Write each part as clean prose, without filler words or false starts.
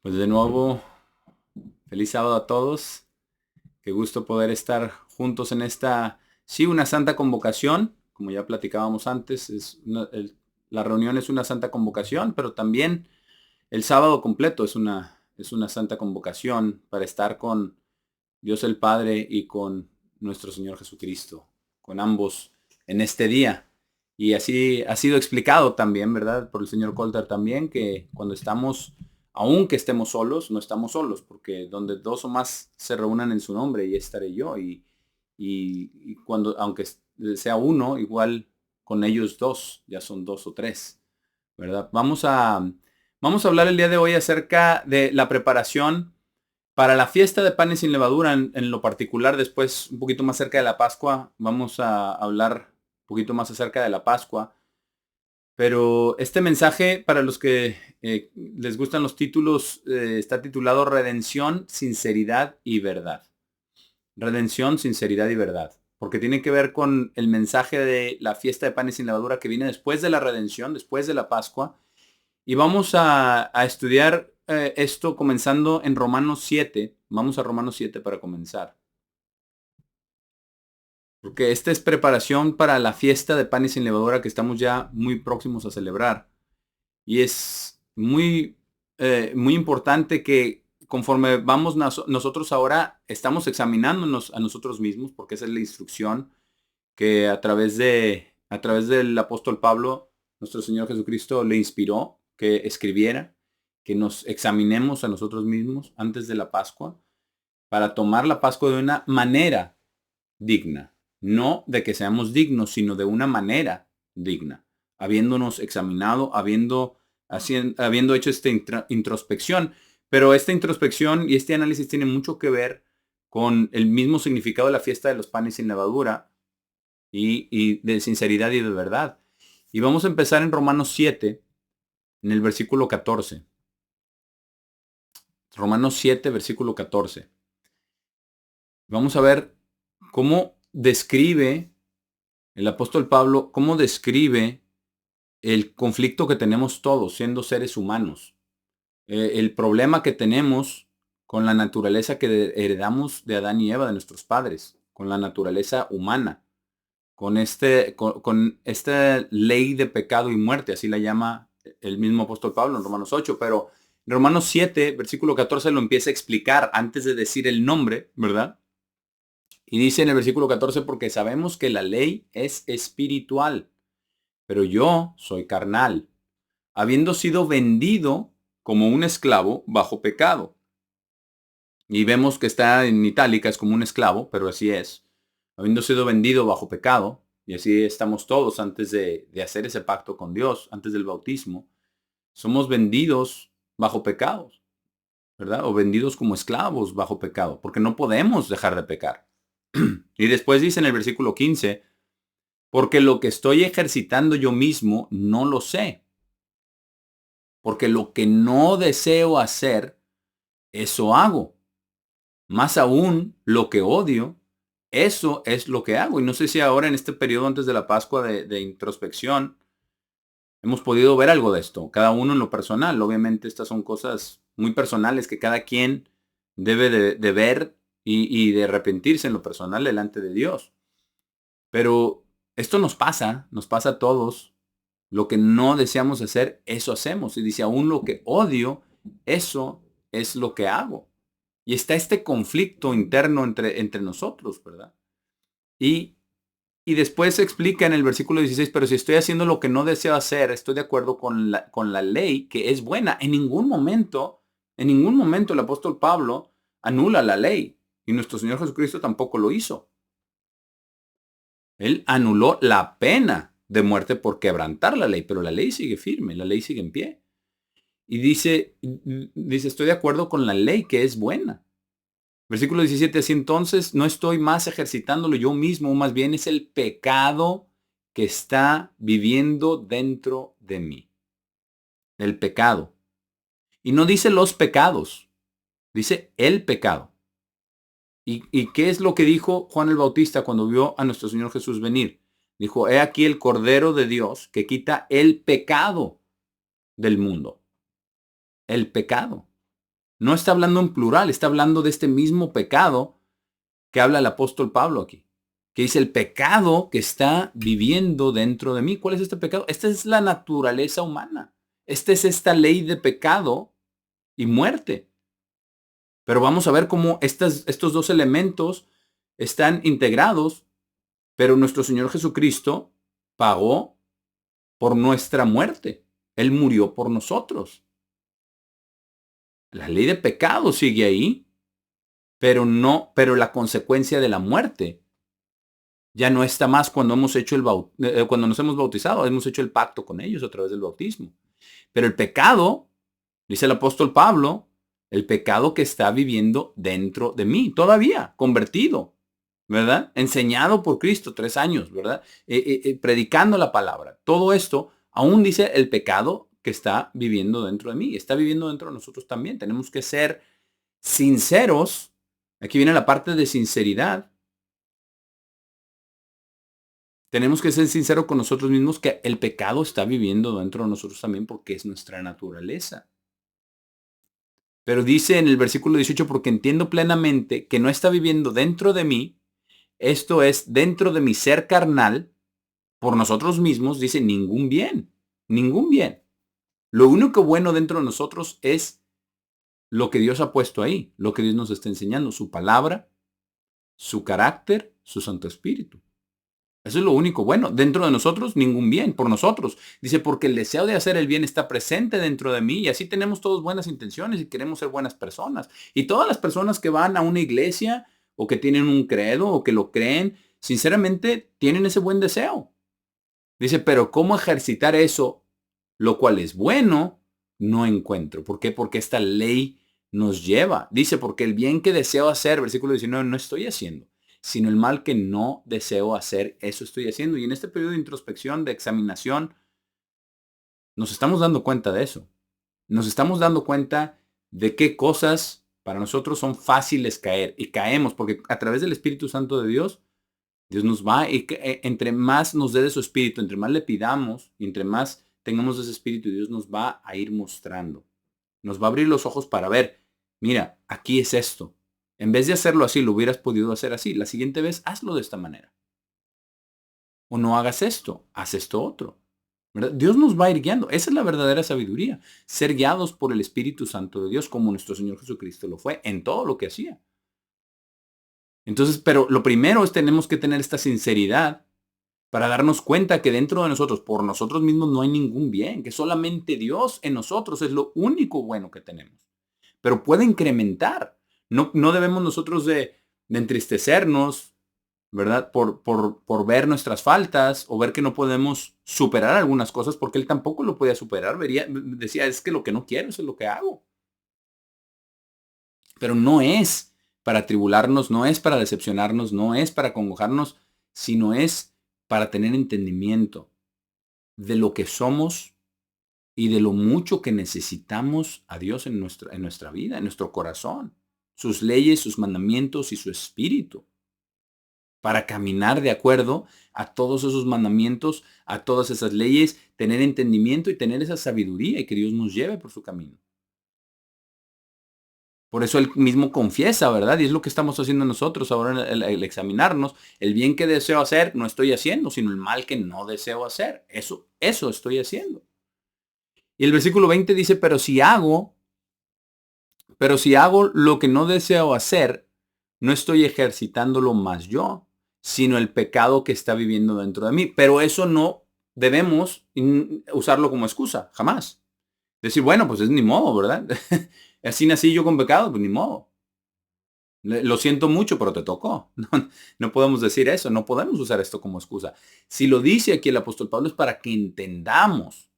Pues de nuevo, feliz sábado a todos. Qué gusto poder estar juntos en esta, sí, una santa convocación. Como ya platicábamos antes, la reunión es una santa convocación, pero también el sábado completo es una santa convocación para estar con Dios el Padre y con nuestro Señor Jesucristo, con ambos en este día. Y así ha sido explicado también, ¿verdad? Por el señor Colter también, que cuando estamos, aunque estemos solos, no estamos solos, porque donde dos o más se reúnan en su nombre, y estaré yo. Y cuando, aunque sea uno, igual con ellos dos, ya son dos o tres, ¿verdad? Vamos a hablar el día de hoy acerca de la preparación para la fiesta de panes sin levadura, en lo particular, después un poquito más cerca de la Pascua, vamos a hablar un poquito más acerca de la Pascua. Pero este mensaje, para los que les gustan los títulos, está titulado Redención, Sinceridad y Verdad. Redención, sinceridad y verdad. Porque tiene que ver con el mensaje de la fiesta de panes sin levadura que viene después de la redención, después de la Pascua. Y vamos a estudiar esto comenzando en Romanos 7. Vamos a Romanos 7 para comenzar. Porque esta es preparación para la fiesta de panes sin levadura que estamos ya muy próximos a celebrar. Y es muy importante que conforme vamos nosotros ahora, estamos examinándonos a nosotros mismos, porque esa es la instrucción que a través del apóstol Pablo, nuestro Señor Jesucristo le inspiró que escribiera, que nos examinemos a nosotros mismos antes de la Pascua, para tomar la Pascua de una manera digna, no de que seamos dignos, sino de una manera digna, habiéndonos examinado, habiendo hecho esta introspección. Pero esta introspección y este análisis tiene mucho que ver con el mismo significado de la fiesta de los panes sin levadura, y de sinceridad y de verdad. Y vamos a empezar en Romanos 7, en el versículo 14. Romanos 7, versículo 14. Vamos a ver cómo describe el apóstol Pablo, cómo describe el conflicto que tenemos todos siendo seres humanos. El problema que tenemos con la naturaleza que heredamos de Adán y Eva, de nuestros padres, con la naturaleza humana, con esta ley de pecado y muerte, así la llama el mismo apóstol Pablo en Romanos 8, pero en Romanos 7, versículo 14 lo empieza a explicar antes de decir el nombre, ¿verdad? Y dice en el versículo 14, porque sabemos que la ley es espiritual, pero yo soy carnal, habiendo sido vendido como un esclavo bajo pecado. Y vemos que está en itálica, es como un esclavo, pero así es. Habiendo sido vendido bajo pecado, y así estamos todos antes de hacer ese pacto con Dios, antes del bautismo, somos vendidos bajo pecados, ¿verdad? O vendidos como esclavos bajo pecado, porque no podemos dejar de pecar. Y después dice en el versículo 15, porque lo que estoy ejercitando yo mismo no lo sé, porque lo que no deseo hacer, eso hago. Más aún, lo que odio, eso es lo que hago. Y no sé si ahora en este periodo antes de la Pascua de introspección hemos podido ver algo de esto, cada uno en lo personal. Obviamente estas son cosas muy personales que cada quien debe de ver y de arrepentirse en lo personal delante de Dios. Pero esto nos pasa a todos. Lo que no deseamos hacer, eso hacemos. Y dice, aún lo que odio, eso es lo que hago. Y está este conflicto interno entre nosotros, ¿verdad? Y, y después se explica en el versículo 16, pero si estoy haciendo lo que no deseo hacer, estoy de acuerdo con la ley que es buena. En ningún momento el apóstol Pablo anula la ley. Y nuestro Señor Jesucristo tampoco lo hizo. Él anuló la pena de muerte por quebrantar la ley, pero la ley sigue firme, la ley sigue en pie. Y dice, estoy de acuerdo con la ley que es buena. Versículo 17, así entonces no estoy más ejercitándolo yo mismo, más bien es el pecado que está viviendo dentro de mí. El pecado. Y no dice los pecados, dice el pecado. ¿Y qué es lo que dijo Juan el Bautista cuando vio a nuestro Señor Jesús venir? Dijo, he aquí el Cordero de Dios que quita el pecado del mundo. El pecado. No está hablando en plural, está hablando de este mismo pecado que habla el apóstol Pablo aquí. Que dice el pecado que está viviendo dentro de mí. ¿Cuál es este pecado? Esta es la naturaleza humana. Esta es esta ley de pecado y muerte. Pero vamos a ver cómo estos dos elementos están integrados, pero nuestro Señor Jesucristo pagó por nuestra muerte. Él murió por nosotros. La ley de pecado sigue ahí, pero la consecuencia de la muerte ya no está más cuando cuando nos hemos bautizado, hemos hecho el pacto con ellos a través del bautismo. Pero el pecado, dice el apóstol Pablo, el pecado que está viviendo dentro de mí, todavía, convertido, ¿verdad? Enseñado por Cristo 3 años, ¿verdad? Predicando la palabra. Todo esto, aún dice el pecado que está viviendo dentro de mí, está viviendo dentro de nosotros también. Tenemos que ser sinceros. Aquí viene la parte de sinceridad. Tenemos que ser sinceros con nosotros mismos que el pecado está viviendo dentro de nosotros también porque es nuestra naturaleza. Pero dice en el versículo 18, porque entiendo plenamente que no está viviendo dentro de mí, esto es, dentro de mi ser carnal, por nosotros mismos, dice ningún bien, ningún bien. Lo único bueno dentro de nosotros es lo que Dios ha puesto ahí, lo que Dios nos está enseñando, su palabra, su carácter, su Santo Espíritu. Eso es lo único bueno. Dentro de nosotros, ningún bien, por nosotros. Dice, porque el deseo de hacer el bien está presente dentro de mí y así tenemos todos buenas intenciones y queremos ser buenas personas. Y todas las personas que van a una iglesia o que tienen un credo o que lo creen, sinceramente tienen ese buen deseo. Dice, pero ¿cómo ejercitar eso, lo cual es bueno? No encuentro. ¿Por qué? Porque esta ley nos lleva. Dice, porque el bien que deseo hacer, versículo 19, no estoy haciendo, sino el mal que no deseo hacer, eso estoy haciendo. Y en este periodo de introspección, de examinación, nos estamos dando cuenta de eso. Nos estamos dando cuenta de qué cosas para nosotros son fáciles caer. Y caemos porque a través del Espíritu Santo de Dios, Dios nos va y entre más nos dé de su Espíritu, entre más le pidamos y entre más tengamos de ese Espíritu, Dios nos va a ir mostrando. Nos va a abrir los ojos para ver, mira, aquí es esto. En vez de hacerlo así, lo hubieras podido hacer así. La siguiente vez, hazlo de esta manera. O no hagas esto, haz esto otro. ¿Verdad? Dios nos va a ir guiando. Esa es la verdadera sabiduría. Ser guiados por el Espíritu Santo de Dios, como nuestro Señor Jesucristo lo fue en todo lo que hacía. Entonces, pero lo primero es tenemos que tener esta sinceridad para darnos cuenta que dentro de nosotros, por nosotros mismos, no hay ningún bien, que solamente Dios en nosotros es lo único bueno que tenemos. Pero puede incrementar. No debemos nosotros de entristecernos, ¿verdad? Por ver nuestras faltas o ver que no podemos superar algunas cosas porque él tampoco lo podía superar. Decía, es que lo que no quiero, eso es lo que hago. Pero no es para tribularnos, no es para decepcionarnos, no es para congojarnos, sino es para tener entendimiento de lo que somos y de lo mucho que necesitamos a Dios en nuestra vida, en nuestro corazón, sus leyes, sus mandamientos y su espíritu, para caminar de acuerdo a todos esos mandamientos, a todas esas leyes, tener entendimiento y tener esa sabiduría y que Dios nos lleve por su camino. Por eso él mismo confiesa, ¿verdad? Y es lo que estamos haciendo nosotros ahora el examinarnos. El bien que deseo hacer no estoy haciendo, sino el mal que no deseo hacer. Eso estoy haciendo. Y el versículo 20 dice, pero si hago lo que no deseo hacer, no estoy ejercitándolo más yo, sino el pecado que está viviendo dentro de mí. Pero eso no debemos usarlo como excusa, jamás. Decir, bueno, pues es ni modo, ¿verdad? Así nací yo con pecado, pues ni modo. Lo siento mucho, pero te tocó. No podemos decir eso, no podemos usar esto como excusa. Si lo dice aquí el apóstol Pablo es para que entendamos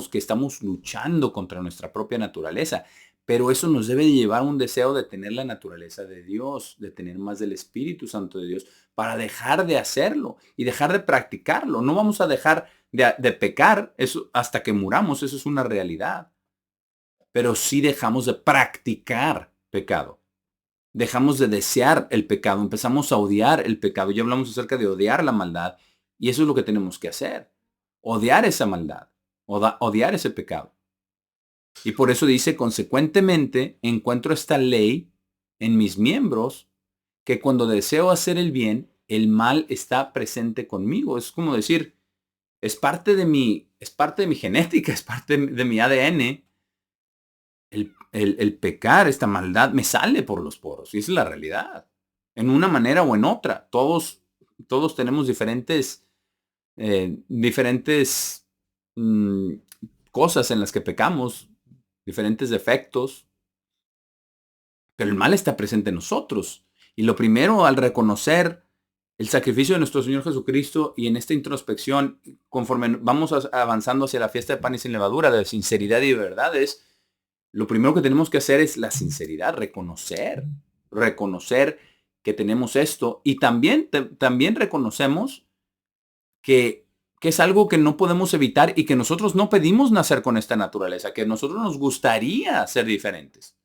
que estamos luchando contra nuestra propia naturaleza, pero eso nos debe llevar a un deseo de tener la naturaleza de Dios, de tener más del Espíritu Santo de Dios, para dejar de hacerlo y dejar de practicarlo. No vamos a dejar de pecar eso hasta que muramos, eso es una realidad, pero sí dejamos de practicar pecado. Dejamos de desear el pecado, empezamos a odiar el pecado. Ya hablamos acerca de odiar la maldad y eso es lo que tenemos que hacer. Odiar esa maldad, odiar ese pecado. Y por eso dice, consecuentemente, encuentro esta ley en mis miembros, que cuando deseo hacer el bien, el mal está presente conmigo. Es como decir, es parte de mi genética, es parte de mi ADN. El pecar, esta maldad, me sale por los poros. Y esa es la realidad. En una manera o en otra. Todos tenemos diferentes mm, cosas en las que pecamos, diferentes defectos, pero el mal está presente en nosotros. Y lo primero, al reconocer el sacrificio de nuestro Señor Jesucristo y en esta introspección, conforme vamos avanzando hacia la fiesta de pan y sin levadura, de sinceridad y de verdades, lo primero que tenemos que hacer es la sinceridad, reconocer que tenemos esto y también reconocemos que es algo que no podemos evitar y que nosotros no pedimos nacer con esta naturaleza, que a nosotros nos gustaría ser diferentes.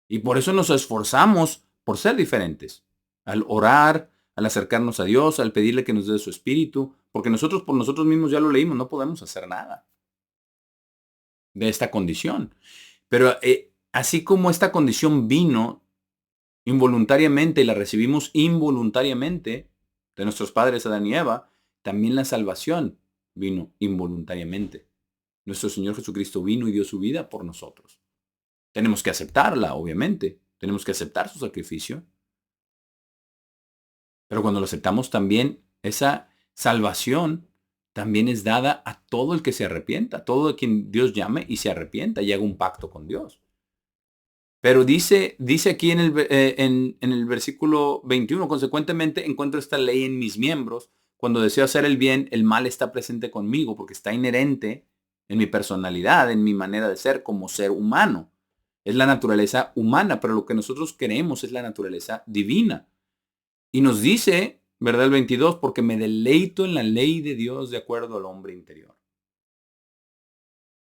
Y por eso nos esforzamos por ser diferentes. Al orar, al acercarnos a Dios, al pedirle que nos dé su espíritu, porque nosotros por nosotros mismos ya lo leímos, no podemos hacer nada de esta condición. Pero así como esta condición vino involuntariamente y la recibimos involuntariamente de nuestros padres Adán y Eva, también la salvación vino involuntariamente. Nuestro Señor Jesucristo vino y dio su vida por nosotros. Tenemos que aceptarla, obviamente. Tenemos que aceptar su sacrificio. Pero cuando lo aceptamos también, esa salvación también es dada a todo el que se arrepienta, a todo el quien Dios llame y se arrepienta y haga un pacto con Dios. Pero dice aquí en el versículo 21, consecuentemente encuentro esta ley en mis miembros. Cuando deseo hacer el bien, el mal está presente conmigo porque está inherente en mi personalidad, en mi manera de ser como ser humano. Es la naturaleza humana, pero lo que nosotros queremos es la naturaleza divina. Y nos dice, ¿verdad? El 22, porque me deleito en la ley de Dios de acuerdo al hombre interior.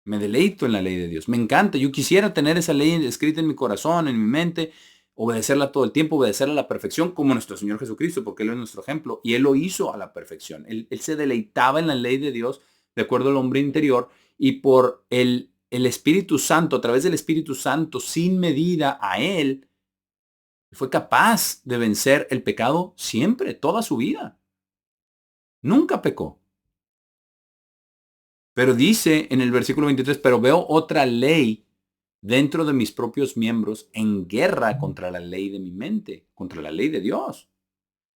Me deleito en la ley de Dios. Me encanta. Yo quisiera tener esa ley escrita en mi corazón, en mi mente, obedecerla todo el tiempo, obedecerla a la perfección, como nuestro Señor Jesucristo, porque Él es nuestro ejemplo. Y Él lo hizo a la perfección. Él se deleitaba en la ley de Dios de acuerdo al hombre interior y por el Espíritu Santo, a través del Espíritu Santo, sin medida a Él, fue capaz de vencer el pecado siempre, toda su vida. Nunca pecó. Pero dice en el versículo 23, pero veo otra ley dentro de mis propios miembros en guerra contra la ley de mi mente, contra la ley de Dios.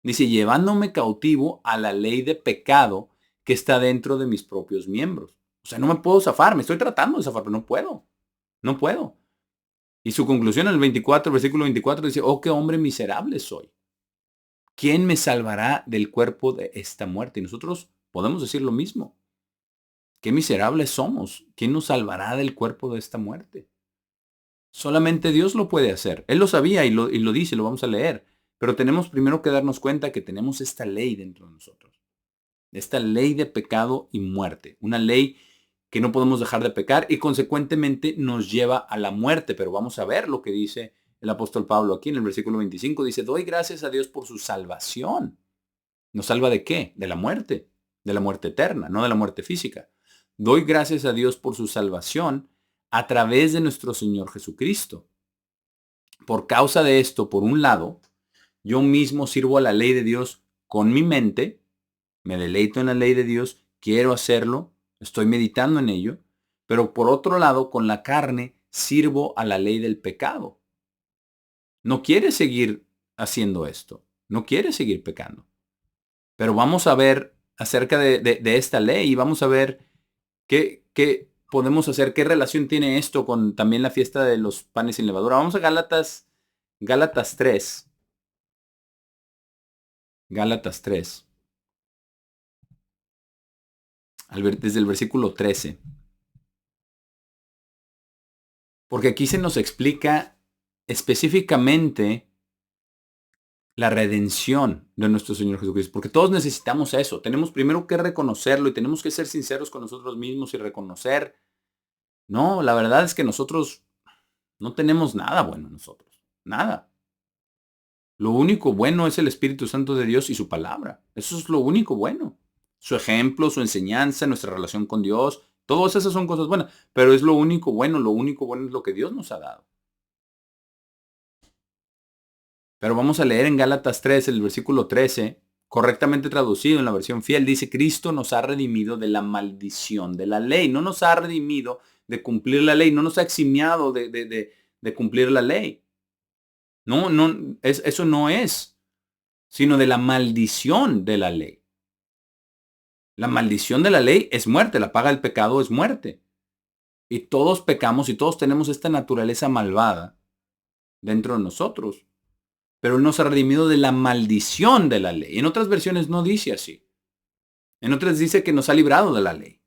Dice, llevándome cautivo a la ley de pecado que está dentro de mis propios miembros. O sea, no me puedo zafar, me estoy tratando de zafar, pero no puedo. No puedo. Y su conclusión en el 24, versículo 24 dice, oh, qué hombre miserable soy. ¿Quién me salvará del cuerpo de esta muerte? Y nosotros podemos decir lo mismo. Qué miserables somos. ¿Quién nos salvará del cuerpo de esta muerte? Solamente Dios lo puede hacer. Él lo sabía y lo dice, lo vamos a leer. Pero tenemos primero que darnos cuenta que tenemos esta ley dentro de nosotros. Esta ley de pecado y muerte. Una ley que no podemos dejar de pecar y consecuentemente nos lleva a la muerte. Pero vamos a ver lo que dice el apóstol Pablo aquí en el versículo 25. Dice, doy gracias a Dios por su salvación. ¿Nos salva de qué? De la muerte eterna, no de la muerte física. Doy gracias a Dios por su salvación a través de nuestro Señor Jesucristo. Por causa de esto, por un lado, yo mismo sirvo a la ley de Dios con mi mente, me deleito en la ley de Dios, quiero hacerlo, estoy meditando en ello, pero por otro lado, con la carne, sirvo a la ley del pecado. No quiere seguir haciendo esto, no quiere seguir pecando. Pero vamos a ver acerca de esta ley y vamos a ver qué podemos hacer, qué relación tiene esto con también la fiesta de los panes sin levadura. Vamos a Gálatas 3. Gálatas 3. Desde el versículo 13. Porque aquí se nos explica específicamente la redención de nuestro Señor Jesucristo. Porque todos necesitamos eso. Tenemos primero que reconocerlo y tenemos que ser sinceros con nosotros mismos y reconocer. No, la verdad es que nosotros no tenemos nada bueno en nosotros. Nada. Lo único bueno es el Espíritu Santo de Dios y su palabra. Eso es lo único bueno. Su ejemplo, su enseñanza, nuestra relación con Dios, Todas esas son cosas buenas, pero es lo único bueno es lo que Dios nos ha dado. Pero vamos a leer en Gálatas 3, el versículo 13, correctamente traducido en la versión fiel, dice, Cristo nos ha redimido de la maldición de la ley. No nos ha redimido de cumplir la ley, no nos ha eximiado de cumplir la ley. No, eso no es, sino de la maldición de la ley. La maldición de la ley es muerte, la paga del pecado es muerte. Y todos pecamos y todos tenemos esta naturaleza malvada dentro de nosotros. Pero Él nos ha redimido de la maldición de la ley. En otras versiones no dice así. En otras dice que nos ha librado de la ley.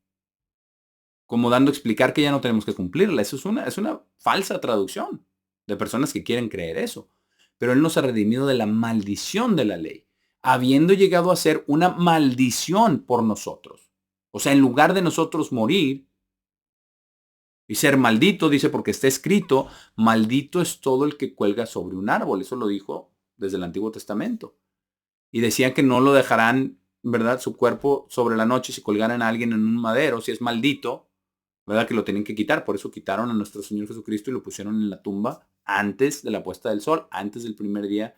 Como dando a explicar que ya no tenemos que cumplirla. Eso es una falsa traducción de personas que quieren creer eso. Pero Él nos ha redimido de la maldición de la ley, habiendo llegado a ser una maldición por nosotros. O sea, en lugar de nosotros morir y ser maldito, dice, porque está escrito, maldito es todo el que cuelga sobre un árbol. Eso lo dijo desde el Antiguo Testamento. Y decían que no lo dejarán, ¿verdad? Su cuerpo sobre la noche si colgaran a alguien en un madero, si es maldito, ¿verdad? Que lo tienen que quitar. Por eso quitaron a nuestro Señor Jesucristo y lo pusieron en la tumba antes de la puesta del sol, antes del primer día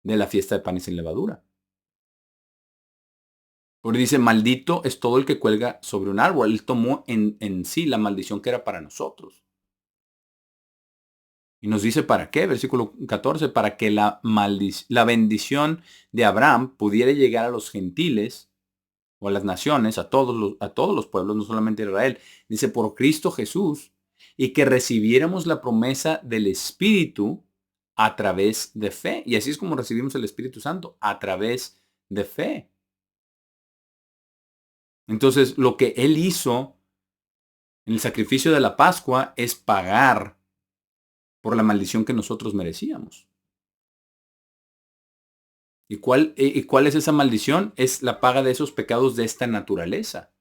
de la fiesta de panes sin levadura. Porque dice, maldito es todo el que cuelga sobre un árbol. Él tomó en sí la maldición que era para nosotros. Y nos dice para qué, versículo 14, para que la bendición de Abraham pudiera llegar a los gentiles o a las naciones, a todos los pueblos, no solamente a Israel. Dice, por Cristo Jesús, y que recibiéramos la promesa del Espíritu a través de fe. Y así es como recibimos el Espíritu Santo, a través de fe. Entonces, lo que Él hizo en el sacrificio de la Pascua es pagar por la maldición que nosotros merecíamos. ¿Y cuál es esa maldición? Es la paga de esos pecados de esta naturaleza.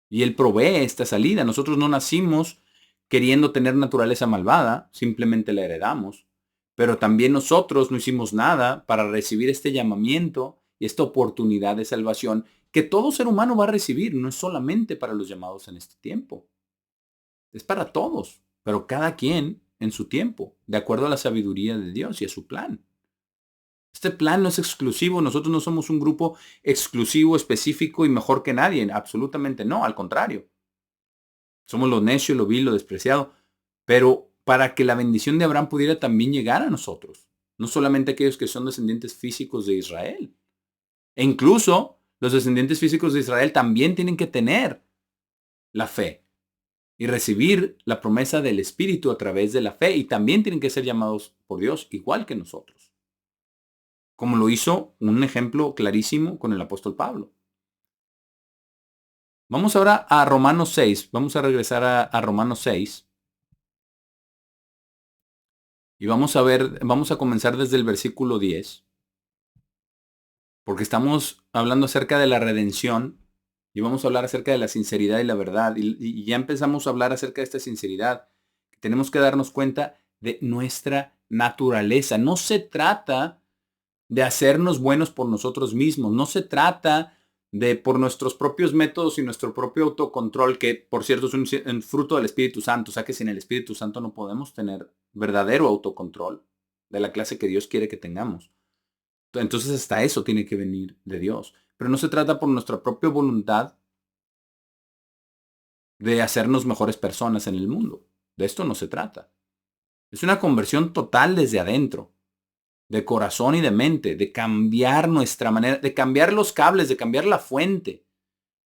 Y Él provee esta salida. Nosotros no nacimos queriendo tener naturaleza malvada, simplemente la heredamos. Pero también nosotros no hicimos nada para recibir este llamamiento y esta oportunidad de salvación que todo ser humano va a recibir. No es solamente para los llamados en este tiempo. Es para todos, pero cada quien en su tiempo, de acuerdo a la sabiduría de Dios y a su plan. Este plan no es exclusivo, nosotros no somos un grupo exclusivo, específico y mejor que nadie, absolutamente no, al contrario. Somos lo necio, lo vil, lo despreciado, pero para que la bendición de Abraham pudiera también llegar a nosotros, no solamente aquellos que son descendientes físicos de Israel. E incluso los descendientes físicos de Israel también tienen que tener la fe y recibir la promesa del Espíritu a través de la fe y también tienen que ser llamados por Dios igual que nosotros. Como lo hizo un ejemplo clarísimo con el apóstol Pablo. Vamos ahora a Romanos 6. Vamos a regresar a Romanos 6. Y vamos a comenzar desde el versículo 10. Porque estamos hablando acerca de la redención y vamos a hablar acerca de la sinceridad y la verdad. Y ya empezamos a hablar acerca de esta sinceridad. Tenemos que darnos cuenta de nuestra naturaleza. No se trata de hacernos buenos por nosotros mismos. No se trata de por nuestros propios métodos y nuestro propio autocontrol, que por cierto es un fruto del Espíritu Santo. O sea que sin el Espíritu Santo no podemos tener verdadero autocontrol de la clase que Dios quiere que tengamos. Entonces hasta eso tiene que venir de Dios. Pero no se trata por nuestra propia voluntad de hacernos mejores personas en el mundo. De esto no se trata. Es una conversión total desde adentro, de corazón y de mente, de cambiar nuestra manera, de cambiar los cables, de cambiar la fuente.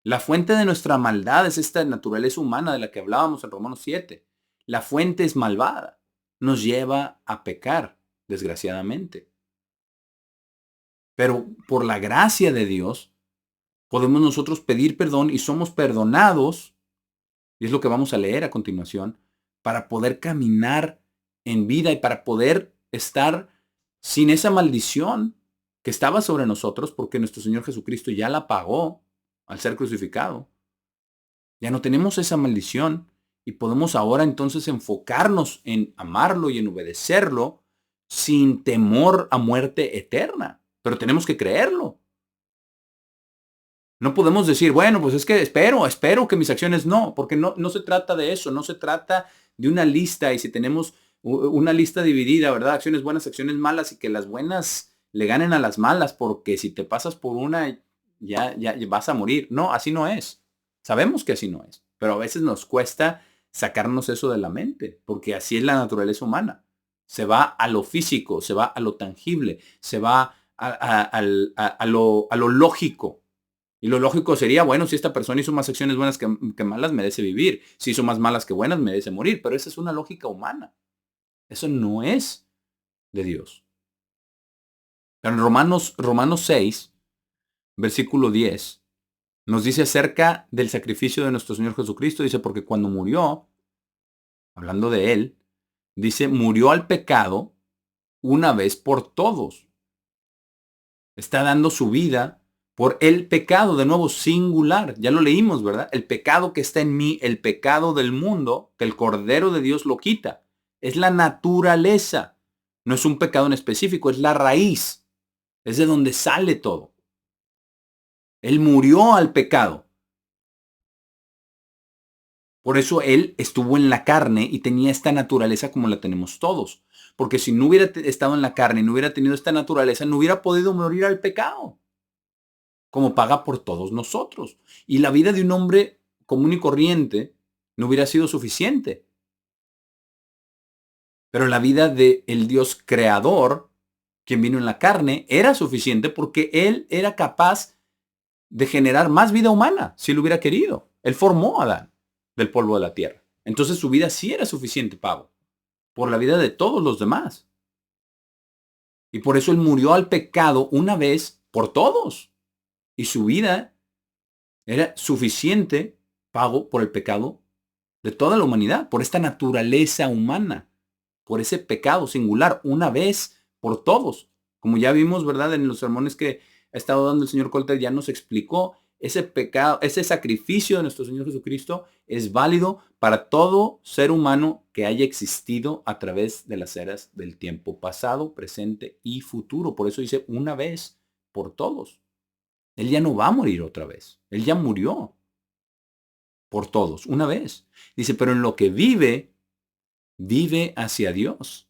La fuente de nuestra maldad es esta naturaleza humana de la que hablábamos en Romanos 7. La fuente es malvada. Nos lleva a pecar, desgraciadamente. Pero por la gracia de Dios, podemos nosotros pedir perdón y somos perdonados, y es lo que vamos a leer a continuación, para poder caminar en vida y para poder estar sin esa maldición que estaba sobre nosotros, porque nuestro Señor Jesucristo ya la pagó al ser crucificado. Ya no tenemos esa maldición y podemos ahora entonces enfocarnos en amarlo y en obedecerlo sin temor a muerte eterna. Pero tenemos que creerlo. No podemos decir, bueno, pues es que espero que mis acciones no, porque no se trata de eso, no se trata de una lista y si tenemos una lista dividida, ¿verdad? Acciones buenas, acciones malas y que las buenas le ganen a las malas, porque si te pasas por una, ya vas a morir. No, así no es. Sabemos que así no es, pero a veces nos cuesta sacarnos eso de la mente, porque así es la naturaleza humana. Se va a lo físico, se va a lo tangible, se va a lo lógico. Y lo lógico sería, bueno, si esta persona hizo más acciones buenas que malas, merece vivir. Si hizo más malas que buenas, merece morir. Pero esa es una lógica humana. Eso no es de Dios. Pero en Romanos 6, versículo 10, nos dice acerca del sacrificio de nuestro Señor Jesucristo. Dice, porque cuando murió, hablando de Él, dice, murió al pecado una vez por todos. Está dando su vida por el pecado, de nuevo singular. Ya lo leímos, ¿verdad? El pecado que está en mí, el pecado del mundo, que el Cordero de Dios lo quita. Es la naturaleza. No es un pecado en específico, es la raíz. Es de donde sale todo. Él murió al pecado. Por eso Él estuvo en la carne y tenía esta naturaleza como la tenemos todos. Porque si no hubiera estado en la carne y no hubiera tenido esta naturaleza, no hubiera podido morir al pecado, como paga por todos nosotros. Y la vida de un hombre común y corriente no hubiera sido suficiente. Pero la vida del Dios creador, quien vino en la carne, era suficiente porque Él era capaz de generar más vida humana, si lo hubiera querido. Él formó a Adán del polvo de la tierra. Entonces su vida sí era suficiente pago por la vida de todos los demás. Y por eso Él murió al pecado una vez por todos. Y su vida era suficiente pago por el pecado de toda la humanidad, por esta naturaleza humana, por ese pecado singular, una vez por todos. Como ya vimos, ¿verdad? En los sermones que ha estado dando el señor Colter, ya nos explicó ese pecado, ese sacrificio de nuestro Señor Jesucristo es válido para todo ser humano que haya existido a través de las eras del tiempo pasado, presente y futuro. Por eso dice una vez por todos. Él ya no va a morir otra vez. Él ya murió por todos, una vez. Dice, pero en lo que vive, vive hacia Dios.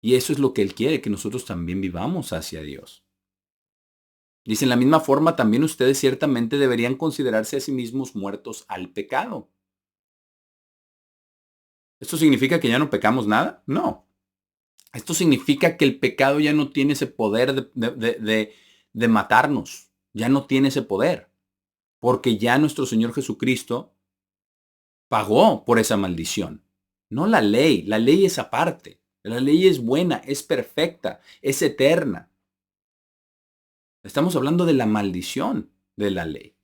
Y eso es lo que Él quiere, que nosotros también vivamos hacia Dios. Dice, en la misma forma, también ustedes ciertamente deberían considerarse a sí mismos muertos al pecado. ¿Esto significa que ya no pecamos nada? No. Esto significa que el pecado ya no tiene ese poder de matarnos. Ya no tiene ese poder. Porque ya nuestro Señor Jesucristo pagó por esa maldición. No la ley es aparte. La ley es buena, es perfecta, es eterna. Estamos hablando de la maldición de la ley.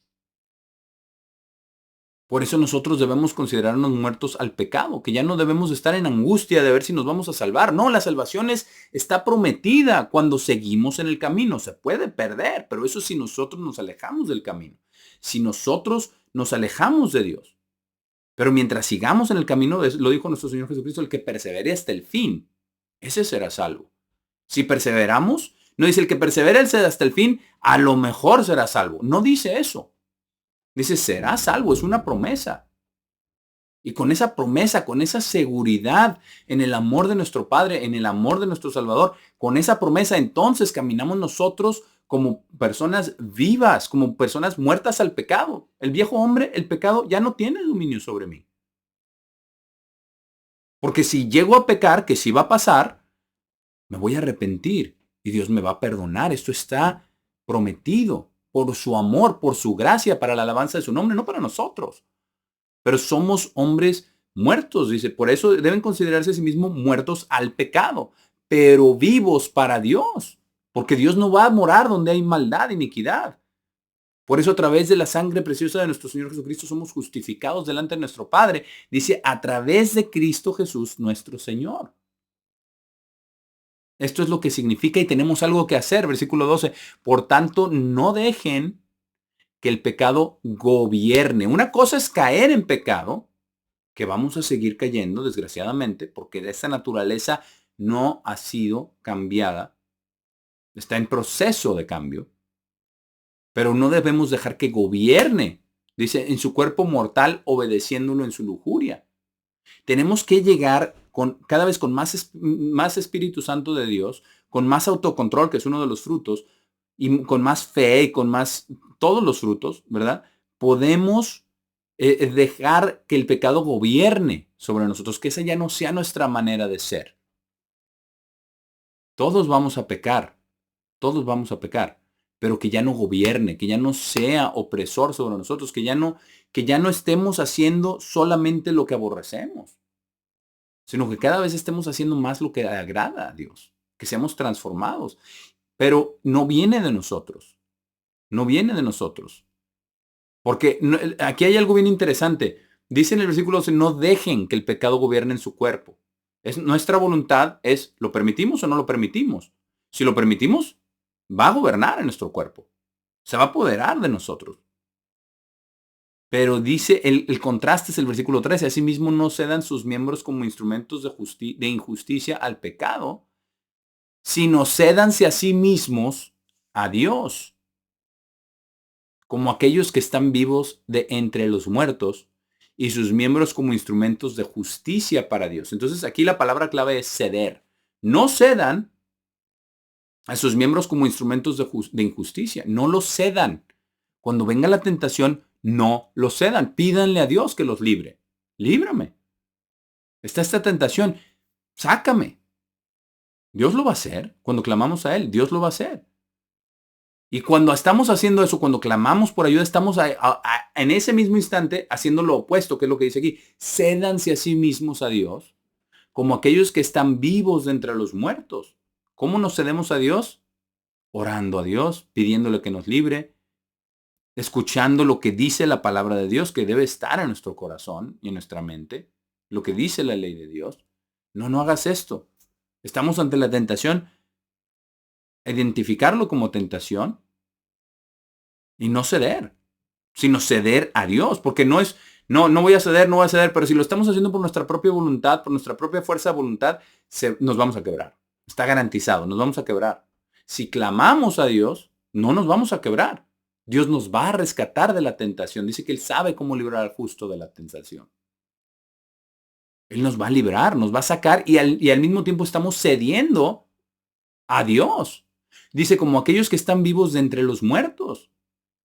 Por eso nosotros debemos considerarnos muertos al pecado, que ya no debemos estar en angustia de ver si nos vamos a salvar. No, la salvación está prometida cuando seguimos en el camino. Se puede perder, pero eso si nosotros nos alejamos del camino. Si nosotros nos alejamos de Dios. Pero mientras sigamos en el camino, lo dijo nuestro Señor Jesucristo, el que persevere hasta el fin, ese será salvo. Si perseveramos, no dice el que persevere hasta el fin, a lo mejor será salvo. No dice eso. Dice será salvo, es una promesa. Y con esa promesa, con esa seguridad en el amor de nuestro Padre, en el amor de nuestro Salvador, con esa promesa entonces caminamos nosotros como personas vivas, como personas muertas al pecado. El viejo hombre, el pecado ya no tiene dominio sobre mí. Porque si llego a pecar, que sí va a pasar, me voy a arrepentir y Dios me va a perdonar. Esto está prometido por su amor, por su gracia, para la alabanza de su nombre, no para nosotros. Pero somos hombres muertos, dice. Por eso deben considerarse a sí mismos muertos al pecado, pero vivos para Dios. Porque Dios no va a morar donde hay maldad, iniquidad. Por eso a través de la sangre preciosa de nuestro Señor Jesucristo somos justificados delante de nuestro Padre. Dice, a través de Cristo Jesús nuestro Señor. Esto es lo que significa y tenemos algo que hacer. Versículo 12. Por tanto, no dejen que el pecado gobierne. Una cosa es caer en pecado, que vamos a seguir cayendo, desgraciadamente, porque esa naturaleza no ha sido cambiada. Está en proceso de cambio. pero no debemos dejar que gobierne. Dice, en su cuerpo mortal, obedeciéndolo en su lujuria. Tenemos que llegar cada vez con más Espíritu Santo de Dios, con más autocontrol, que es uno de los frutos, y con más fe y con más todos los frutos, ¿verdad? Podemos dejar que el pecado gobierne sobre nosotros, que esa ya no sea nuestra manera de ser. Todos vamos a pecar, pero que ya no gobierne, que ya no sea opresor sobre nosotros, que ya no estemos haciendo solamente lo que aborrecemos, sino que cada vez estemos haciendo más lo que agrada a Dios, que seamos transformados. Pero no viene de nosotros, no viene de nosotros. Porque aquí hay algo bien interesante. Dice en el versículo 12, no dejen que el pecado gobierne en su cuerpo. Nuestra voluntad es, ¿lo permitimos o no lo permitimos? Si lo permitimos, va a gobernar en nuestro cuerpo. Se va a apoderar de nosotros. Pero dice, el contraste es el versículo 13. Asimismo no cedan sus miembros como instrumentos de injusticia al pecado, sino cédanse a sí mismos a Dios, como aquellos que están vivos de entre los muertos, y sus miembros como instrumentos de justicia para Dios. Entonces aquí la palabra clave es ceder. No cedan a sus miembros como instrumentos de injusticia. No los cedan. Cuando venga la tentación, no los cedan. Pídanle a Dios que los libre. Líbrame. Está esta tentación. Sácame. Dios lo va a hacer. Cuando clamamos a Él, Dios lo va a hacer. Y cuando estamos haciendo eso, cuando clamamos por ayuda, estamos en ese mismo instante haciendo lo opuesto, que es lo que dice aquí. Cédanse a sí mismos a Dios, como aquellos que están vivos de entre los muertos. ¿Cómo nos cedemos a Dios? Orando a Dios, pidiéndole que nos libre, escuchando lo que dice la palabra de Dios, que debe estar en nuestro corazón y en nuestra mente, lo que dice la ley de Dios. No hagas esto. Estamos ante la tentación. Identificarlo como tentación y no ceder, sino ceder a Dios, porque no voy a ceder, pero si lo estamos haciendo por nuestra propia voluntad, por nuestra propia fuerza de voluntad, nos vamos a quebrar. Está garantizado, nos vamos a quebrar. Si clamamos a Dios, no nos vamos a quebrar. Dios nos va a rescatar de la tentación. Dice que Él sabe cómo librar al justo de la tentación. Él nos va a librar, nos va a sacar y al mismo tiempo estamos cediendo a Dios. Dice, como aquellos que están vivos de entre los muertos.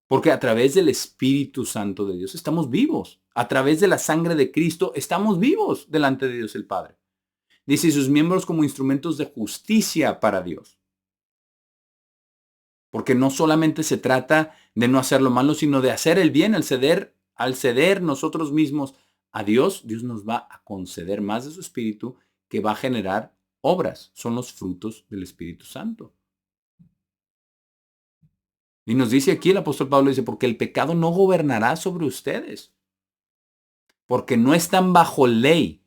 Porque a través del Espíritu Santo de Dios estamos vivos. A través de la sangre de Cristo estamos vivos delante de Dios el Padre. Dice, sus miembros como instrumentos de justicia para Dios. Porque no solamente se trata de no hacer lo malo, sino de hacer el bien. Al ceder nosotros mismos a Dios, Dios nos va a conceder más de su Espíritu, que va a generar obras. Son los frutos del Espíritu Santo. Y nos dice aquí el apóstol Pablo, dice, porque el pecado no gobernará sobre ustedes. Porque no están bajo ley,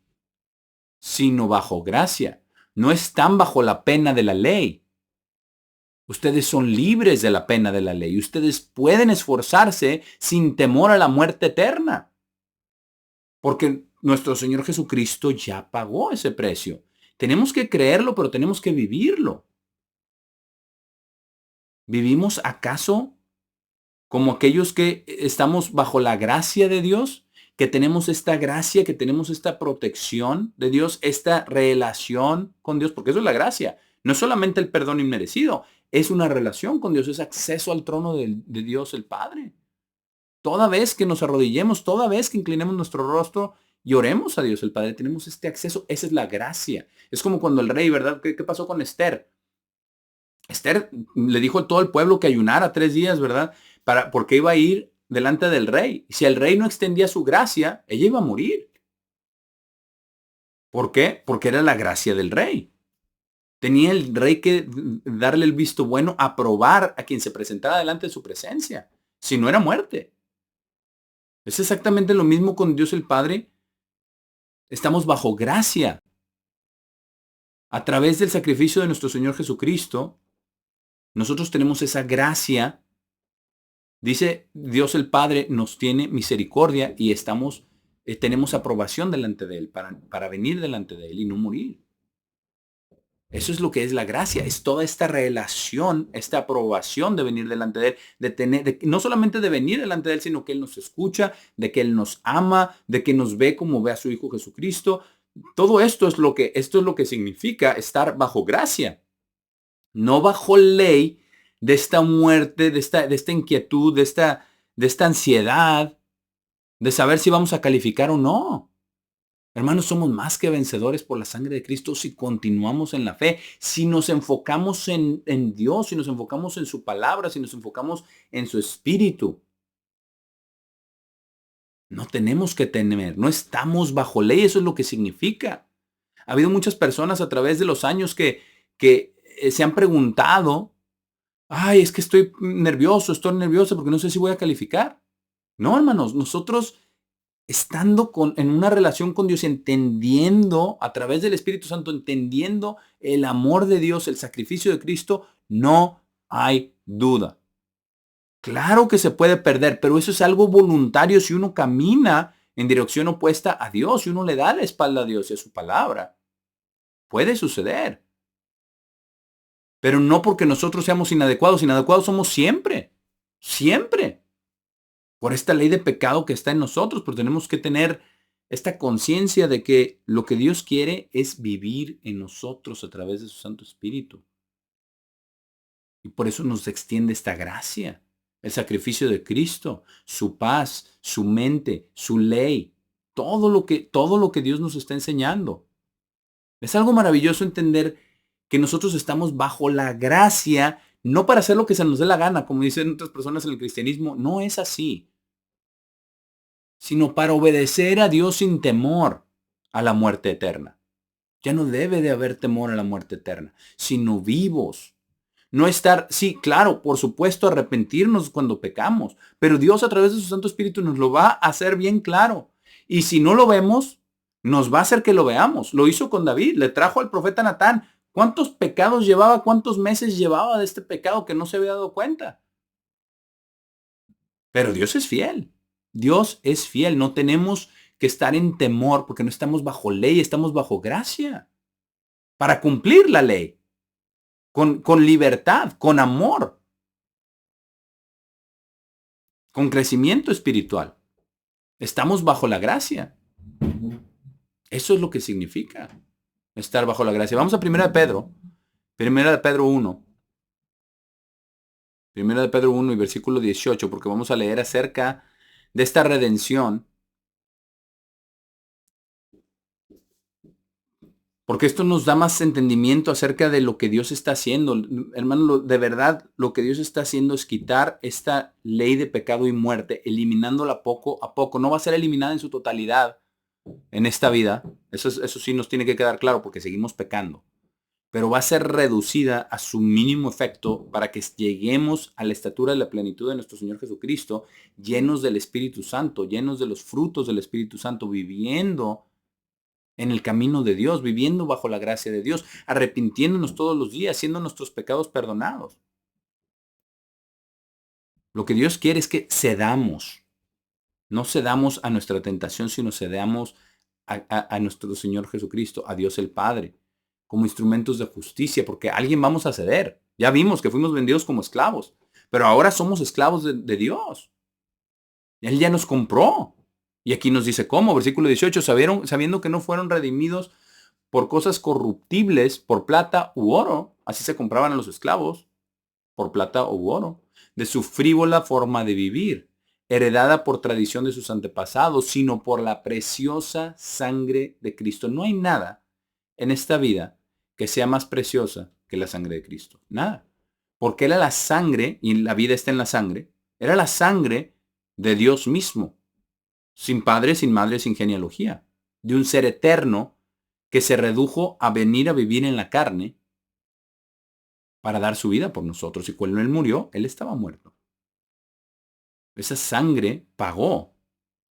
sino bajo gracia. No están bajo la pena de la ley. Ustedes son libres de la pena de la ley. Ustedes pueden esforzarse sin temor a la muerte eterna. Porque nuestro Señor Jesucristo ya pagó ese precio. Tenemos que creerlo, pero tenemos que vivirlo. ¿Vivimos acaso como aquellos que estamos bajo la gracia de Dios? Que tenemos esta gracia, que tenemos esta protección de Dios, esta relación con Dios, porque eso es la gracia. No es solamente el perdón inmerecido, es una relación con Dios, es acceso al trono de Dios el Padre. Toda vez que nos arrodillemos, toda vez que inclinemos nuestro rostro y oremos a Dios el Padre, tenemos este acceso. Esa es la gracia. Es como cuando el rey, ¿verdad? ¿Qué pasó con Esther? Esther le dijo a todo el pueblo que ayunara 3 días, ¿verdad? Porque iba a ir delante del rey. Y si el rey no extendía su gracia, ella iba a morir. ¿Por qué? Porque era la gracia del rey. Tenía el rey que darle el visto bueno, aprobar a quien se presentara delante de su presencia. Si no, era muerte. Es exactamente lo mismo con Dios el Padre. Estamos bajo gracia. A través del sacrificio de nuestro Señor Jesucristo, nosotros tenemos esa gracia. Dice Dios el Padre nos tiene misericordia y tenemos aprobación delante de Él para venir delante de Él y no morir. Eso es lo que es la gracia, es toda esta relación, esta aprobación de venir delante de Él, de tener, no solamente de venir delante de Él, sino que Él nos escucha, de que Él nos ama, de que nos ve como ve a su Hijo Jesucristo. Todo esto es lo que significa estar bajo gracia, no bajo ley de esta muerte, de esta inquietud, de esta ansiedad, de saber si vamos a calificar o no. Hermanos, somos más que vencedores por la sangre de Cristo si continuamos en la fe, si nos enfocamos en Dios, si nos enfocamos en su palabra, si nos enfocamos en su espíritu. No tenemos que temer, no estamos bajo ley, eso es lo que significa. Ha habido muchas personas a través de los años que se han preguntado, ay, es que estoy nervioso porque no sé si voy a calificar. No, hermanos, nosotros estando en una relación con Dios, entendiendo a través del Espíritu Santo, entendiendo el amor de Dios, el sacrificio de Cristo, no hay duda. Claro que se puede perder, pero eso es algo voluntario si uno camina en dirección opuesta a Dios, si uno le da la espalda a Dios y a su palabra. Puede suceder. Pero no porque nosotros seamos inadecuados. Inadecuados somos siempre. Siempre. Por esta ley de pecado que está en nosotros, pero tenemos que tener esta conciencia de que lo que Dios quiere es vivir en nosotros a través de su Santo Espíritu. Y por eso nos extiende esta gracia, el sacrificio de Cristo, su paz, su mente, su ley, todo lo que Dios nos está enseñando. Es algo maravilloso entender que nosotros estamos bajo la gracia, no para hacer lo que se nos dé la gana, como dicen otras personas en el cristianismo. No es así, sino para obedecer a Dios sin temor a la muerte eterna. Ya no debe de haber temor a la muerte eterna, sino vivos. No estar, sí, claro, por supuesto, arrepentirnos cuando pecamos, pero Dios a través de su Santo Espíritu nos lo va a hacer bien claro. Y si no lo vemos, nos va a hacer que lo veamos. Lo hizo con David, le trajo al profeta Natán. ¿Cuántos pecados llevaba, cuántos meses llevaba de este pecado que no se había dado cuenta? Pero Dios es fiel. Dios es fiel. No tenemos que estar en temor porque no estamos bajo ley, estamos bajo gracia. Para cumplir la ley. Con libertad, con amor, con crecimiento espiritual. Estamos bajo la gracia. Eso es lo que significa estar bajo la gracia. Vamos a 1 de Pedro 1. 1 de Pedro 1 y versículo 18, porque vamos a leer acerca de esta redención. Porque esto nos da más entendimiento acerca de lo que Dios está haciendo. Hermano, de verdad, lo que Dios está haciendo es quitar esta ley de pecado y muerte, eliminándola poco a poco. No va a ser eliminada en su totalidad en esta vida. Eso sí nos tiene que quedar claro porque seguimos pecando. Pero va a ser reducida a su mínimo efecto para que lleguemos a la estatura de la plenitud de nuestro Señor Jesucristo, llenos del Espíritu Santo, llenos de los frutos del Espíritu Santo, viviendo en el camino de Dios, viviendo bajo la gracia de Dios, arrepintiéndonos todos los días, siendo nuestros pecados perdonados. Lo que Dios quiere es que cedamos, no cedamos a nuestra tentación, sino cedamos a nuestro Señor Jesucristo, a Dios el Padre, como instrumentos de justicia, porque a alguien vamos a ceder. Ya vimos que fuimos vendidos como esclavos, pero ahora somos esclavos de Dios. Él ya nos compró. Y aquí nos dice cómo, versículo 18, sabiendo que no fueron redimidos por cosas corruptibles, por plata u oro, así se compraban a los esclavos, por plata u oro, de su frívola forma de vivir, heredada por tradición de sus antepasados, sino por la preciosa sangre de Cristo. No hay nada en esta vida que sea más preciosa que la sangre de Cristo. Nada. Porque era la sangre, y la vida está en la sangre, era la sangre de Dios mismo, sin padre, sin madre, sin genealogía, de un ser eterno que se redujo a venir a vivir en la carne para dar su vida por nosotros. Y cuando Él murió, Él estaba muerto. Esa sangre pagó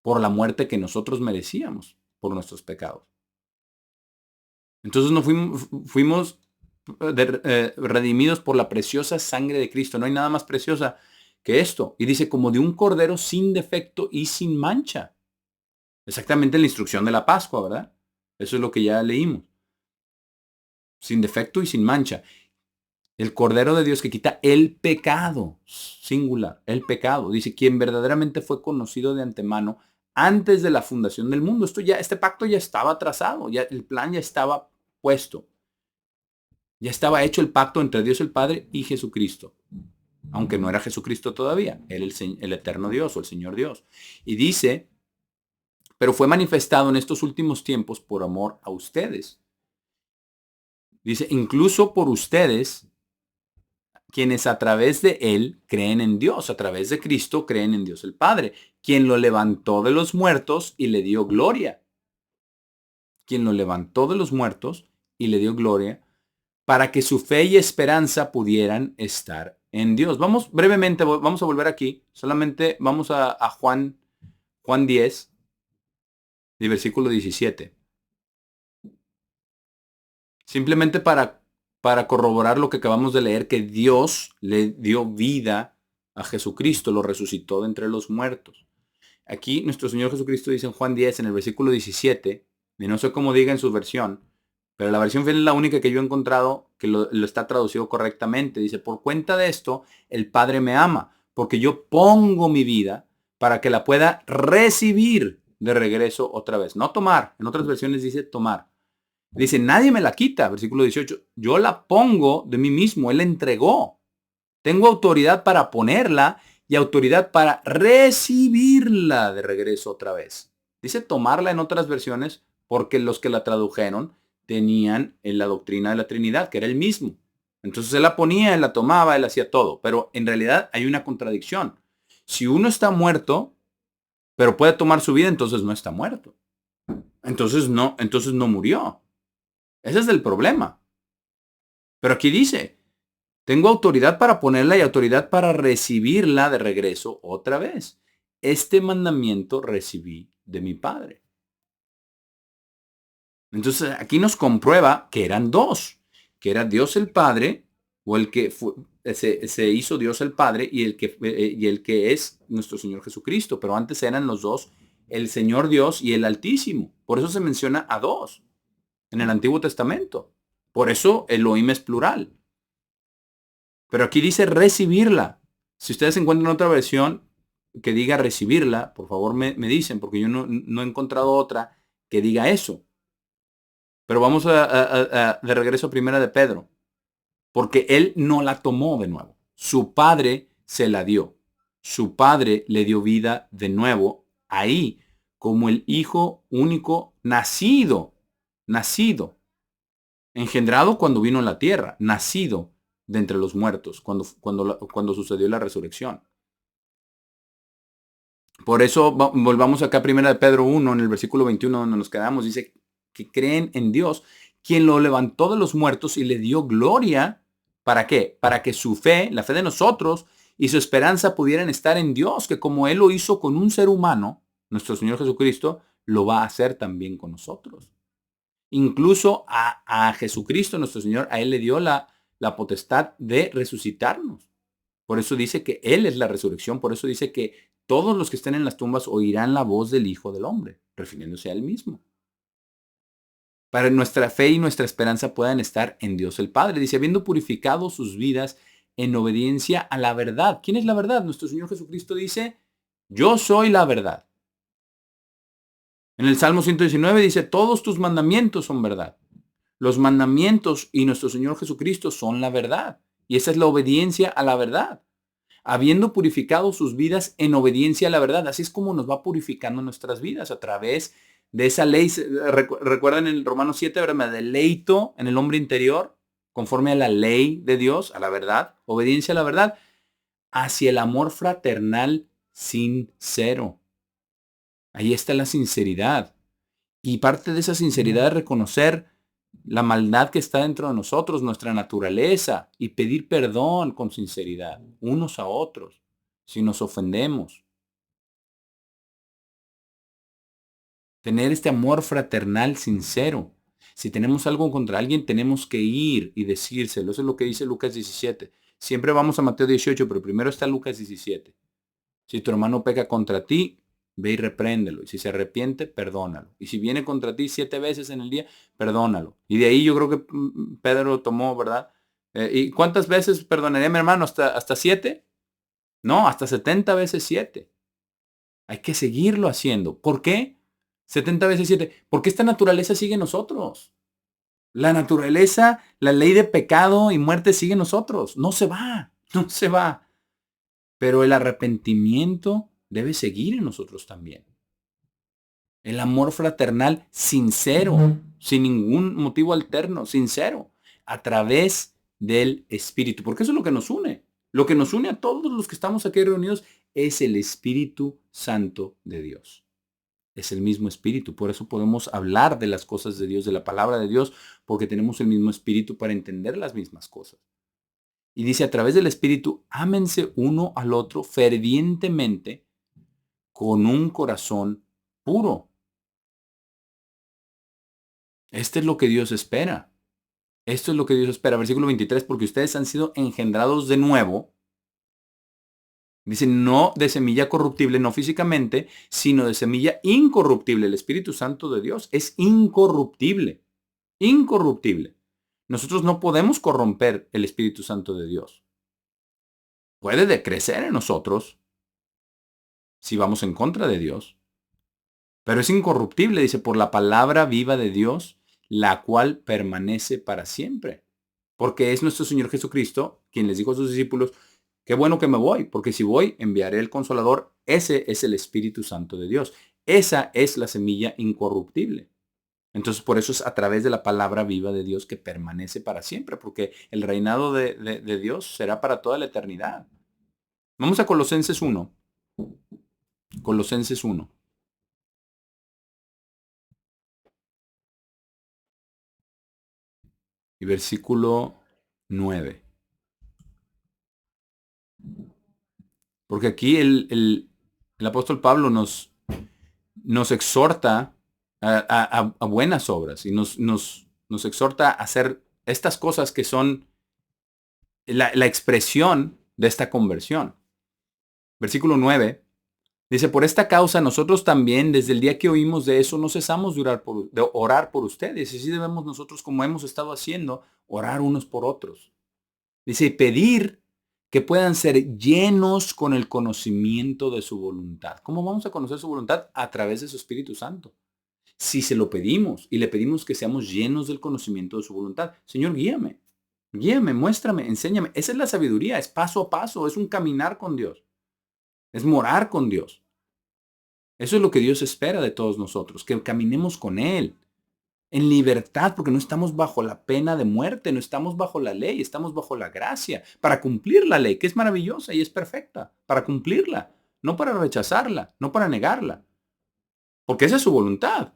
por la muerte que nosotros merecíamos por nuestros pecados. Entonces fuimos redimidos por la preciosa sangre de Cristo. No hay nada más preciosa que esto. Y dice, como de un cordero sin defecto y sin mancha. Exactamente la instrucción de la Pascua, ¿verdad? Eso es lo que ya leímos. sin defecto y sin mancha. El Cordero de Dios que quita el pecado, singular, el pecado. Dice, quien verdaderamente fue conocido de antemano antes de la fundación del mundo. Este pacto ya estaba trazado, ya el plan ya estaba puesto. Ya estaba hecho el pacto entre Dios el Padre y Jesucristo. Aunque no era Jesucristo todavía, era el eterno Dios o el Señor Dios. Y dice, pero fue manifestado en estos últimos tiempos por amor a ustedes. Dice, incluso por ustedes, quienes a través de Él creen en Dios, a través de Cristo creen en Dios el Padre, quien lo levantó de los muertos y le dio gloria. Quien lo levantó de los muertos y le dio gloria, para que su fe y esperanza pudieran estar en Dios. Vamos brevemente, vamos a volver aquí, solamente vamos a Juan 10, de versículo 17. Simplemente para corroborar lo que acabamos de leer, que Dios le dio vida a Jesucristo, lo resucitó de entre los muertos. Aquí nuestro Señor Jesucristo dice en Juan 10, en el versículo 17, y no sé cómo diga en su versión, pero la versión fiel es la única que yo he encontrado que lo está traducido correctamente. Dice, por cuenta de esto, el Padre me ama, porque yo pongo mi vida para que la pueda recibir de regreso otra vez. No tomar, en otras versiones dice tomar. Dice, nadie me la quita, versículo 18. Yo la pongo de mí mismo, Él la entregó. Tengo autoridad para ponerla y autoridad para recibirla de regreso otra vez. Dice tomarla en otras versiones porque los que la tradujeron tenían en la doctrina de la Trinidad, que era el mismo. Entonces Él la ponía, Él la tomaba, Él hacía todo. Pero en realidad hay una contradicción. Si uno está muerto, pero puede tomar su vida, entonces no está muerto. Entonces no murió. Ese es el problema. Pero aquí dice, tengo autoridad para ponerla y autoridad para recibirla de regreso otra vez. Este mandamiento recibí de mi Padre. Entonces aquí nos comprueba que eran dos, que era Dios el Padre, o el que se hizo Dios el Padre y el que es nuestro Señor Jesucristo. Pero antes eran los dos, el Señor Dios y el Altísimo. Por eso se menciona a dos en el Antiguo Testamento. Por eso Elohim es plural. Pero aquí dice recibirla. Si ustedes encuentran otra versión que diga recibirla, por favor me dicen, porque yo no he encontrado otra que diga eso. Pero vamos de regreso a primera de Pedro. Porque él no la tomó de nuevo. Su padre se la dio. Su padre le dio vida de nuevo ahí, como el hijo único nacido, engendrado cuando vino a la tierra, nacido de entre los muertos, cuando sucedió la resurrección. Por eso volvamos acá a primera de Pedro 1, en el versículo 21, donde nos quedamos, dice que creen en Dios, quien lo levantó de los muertos y le dio gloria. ¿Para qué? Para que su fe, la fe de nosotros y su esperanza pudieran estar en Dios, que como Él lo hizo con un ser humano, nuestro Señor Jesucristo, lo va a hacer también con nosotros. Incluso a Jesucristo, nuestro Señor, a Él le dio la potestad de resucitarnos. Por eso dice que Él es la resurrección. Por eso dice que todos los que estén en las tumbas oirán la voz del Hijo del Hombre, refiriéndose a Él mismo. Para que nuestra fe y nuestra esperanza puedan estar en Dios el Padre. Dice, habiendo purificado sus vidas en obediencia a la verdad. ¿Quién es la verdad? Nuestro Señor Jesucristo dice, yo soy la verdad. En el Salmo 119 dice, todos tus mandamientos son verdad. Los mandamientos y nuestro Señor Jesucristo son la verdad. Y esa es la obediencia a la verdad. Habiendo purificado sus vidas en obediencia a la verdad. Así es como nos va purificando nuestras vidas a través de esa ley. Recuerdan en el Romanos 7, ¿verdad? Me deleito en el hombre interior conforme a la ley de Dios, a la verdad, obediencia a la verdad, hacia el amor fraternal sincero. Ahí está la sinceridad. Y parte de esa sinceridad es reconocer la maldad que está dentro de nosotros, nuestra naturaleza, y pedir perdón con sinceridad, unos a otros, si nos ofendemos. Tener este amor fraternal sincero. Si tenemos algo contra alguien, tenemos que ir y decírselo. Eso es lo que dice Lucas 17. Siempre vamos a Mateo 18, pero primero está Lucas 17. Si tu hermano peca contra ti, Ve y repréndelo. Y si se arrepiente, perdónalo. Y si viene contra ti 7 veces en el día, perdónalo. Y de ahí yo creo que Pedro tomó, ¿verdad? ¿Y cuántas veces perdonaría a mi hermano? ¿Hasta 7? No, hasta 70 veces 7. Hay que seguirlo haciendo. ¿Por qué? 70 veces 7. Porque esta naturaleza sigue en nosotros. La naturaleza, la ley de pecado y muerte sigue en nosotros. No se va, no se va. Pero el arrepentimiento debe seguir en nosotros también. El amor fraternal sincero, sin ningún motivo alterno, sincero, a través del Espíritu. Porque eso es lo que nos une. Lo que nos une a todos los que estamos aquí reunidos es el Espíritu Santo de Dios. Es el mismo Espíritu. Por eso podemos hablar de las cosas de Dios, de la palabra de Dios, porque tenemos el mismo Espíritu para entender las mismas cosas. Y dice, a través del Espíritu, ámense uno al otro fervientemente con un corazón puro. Esto es lo que Dios espera. Esto es lo que Dios espera. Versículo 23, porque ustedes han sido engendrados de nuevo. Dice, no de semilla corruptible, no físicamente, sino de semilla incorruptible. El Espíritu Santo de Dios es incorruptible. Incorruptible. Nosotros no podemos corromper el Espíritu Santo de Dios. Puede decrecer en nosotros si vamos en contra de Dios. Pero es incorruptible, dice, por la palabra viva de Dios, la cual permanece para siempre. Porque es nuestro Señor Jesucristo quien les dijo a sus discípulos, qué bueno que me voy, porque si voy, enviaré el Consolador. Ese es el Espíritu Santo de Dios. Esa es la semilla incorruptible. Entonces, por eso es a través de la palabra viva de Dios que permanece para siempre, porque el reinado de Dios será para toda la eternidad. Vamos a Colosenses 1. Colosenses 1. Y versículo 9. Porque aquí el apóstol Pablo nos exhorta a buenas obras y nos exhorta a hacer estas cosas que son la expresión de esta conversión. Versículo 9 dice, por esta causa nosotros también desde el día que oímos de eso no cesamos de orar por ustedes. Y así debemos nosotros, como hemos estado haciendo, orar unos por otros. Dice, pedir que puedan ser llenos con el conocimiento de su voluntad. ¿Cómo vamos a conocer su voluntad? A través de su Espíritu Santo. Si se lo pedimos y le pedimos que seamos llenos del conocimiento de su voluntad. Señor, guíame, muéstrame, enséñame. Esa es la sabiduría, es paso a paso, es un caminar con Dios. Es morar con Dios. Eso es lo que Dios espera de todos nosotros, que caminemos con Él. En libertad, porque no estamos bajo la pena de muerte, no estamos bajo la ley, estamos bajo la gracia, para cumplir la ley, que es maravillosa y es perfecta, para cumplirla, no para rechazarla, no para negarla, porque esa es su voluntad.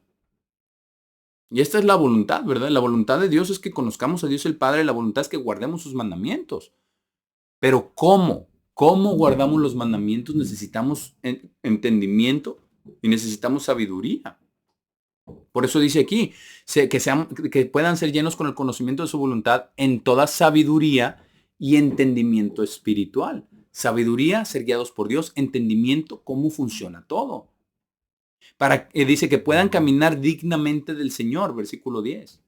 Y esta es la voluntad, ¿verdad? La voluntad de Dios es que conozcamos a Dios el Padre, la voluntad es que guardemos sus mandamientos. Pero ¿cómo? ¿Cómo guardamos los mandamientos? Necesitamos entendimiento y necesitamos sabiduría. Por eso dice aquí, que puedan ser llenos con el conocimiento de su voluntad en toda sabiduría y entendimiento espiritual. Sabiduría, ser guiados por Dios, entendimiento, cómo funciona todo. Dice que puedan caminar dignamente del Señor, versículo 10.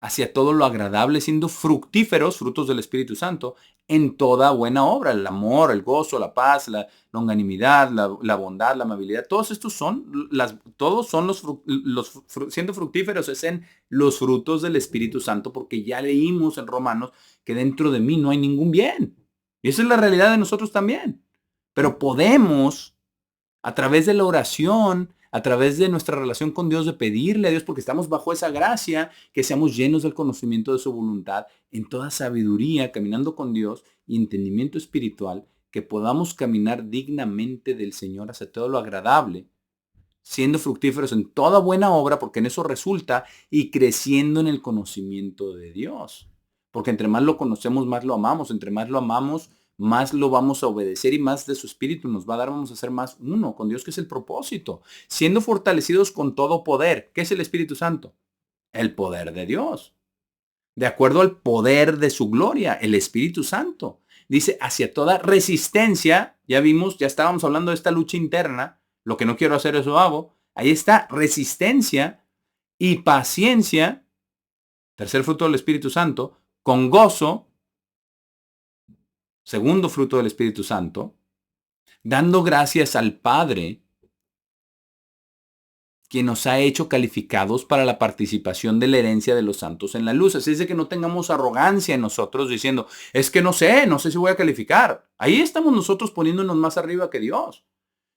Hacia todo lo agradable, siendo fructíferos, frutos del Espíritu Santo, en toda buena obra, el amor, el gozo, la paz, la longanimidad, la bondad, la amabilidad. Todos estos son, siendo fructíferos, es en los frutos del Espíritu Santo, porque ya leímos en Romanos que dentro de mí no hay ningún bien. Y esa es la realidad de nosotros también. Pero podemos, a través de la oración, a través de nuestra relación con Dios, de pedirle a Dios, porque estamos bajo esa gracia, que seamos llenos del conocimiento de su voluntad, en toda sabiduría, caminando con Dios y entendimiento espiritual, que podamos caminar dignamente del Señor hacia todo lo agradable, siendo fructíferos en toda buena obra, porque en eso resulta, y creciendo en el conocimiento de Dios. Porque entre más lo conocemos, más lo amamos. Entre más lo amamos, más lo vamos a obedecer y más de su Espíritu nos va a dar. Vamos a ser más uno con Dios, que es el propósito. Siendo fortalecidos con todo poder. ¿Qué es el Espíritu Santo? El poder de Dios. De acuerdo al poder de su gloria, el Espíritu Santo. dice hacia toda resistencia. Ya vimos, ya estábamos hablando de esta lucha interna. Lo que no quiero hacer, eso hago. Ahí está, resistencia y paciencia. Tercer fruto del Espíritu Santo, con gozo. Segundo fruto del Espíritu Santo, dando gracias al Padre, quien nos ha hecho calificados para la participación de la herencia de los santos en la luz. Así es de que no tengamos arrogancia en nosotros diciendo, es que no sé si voy a calificar. Ahí estamos nosotros poniéndonos más arriba que Dios.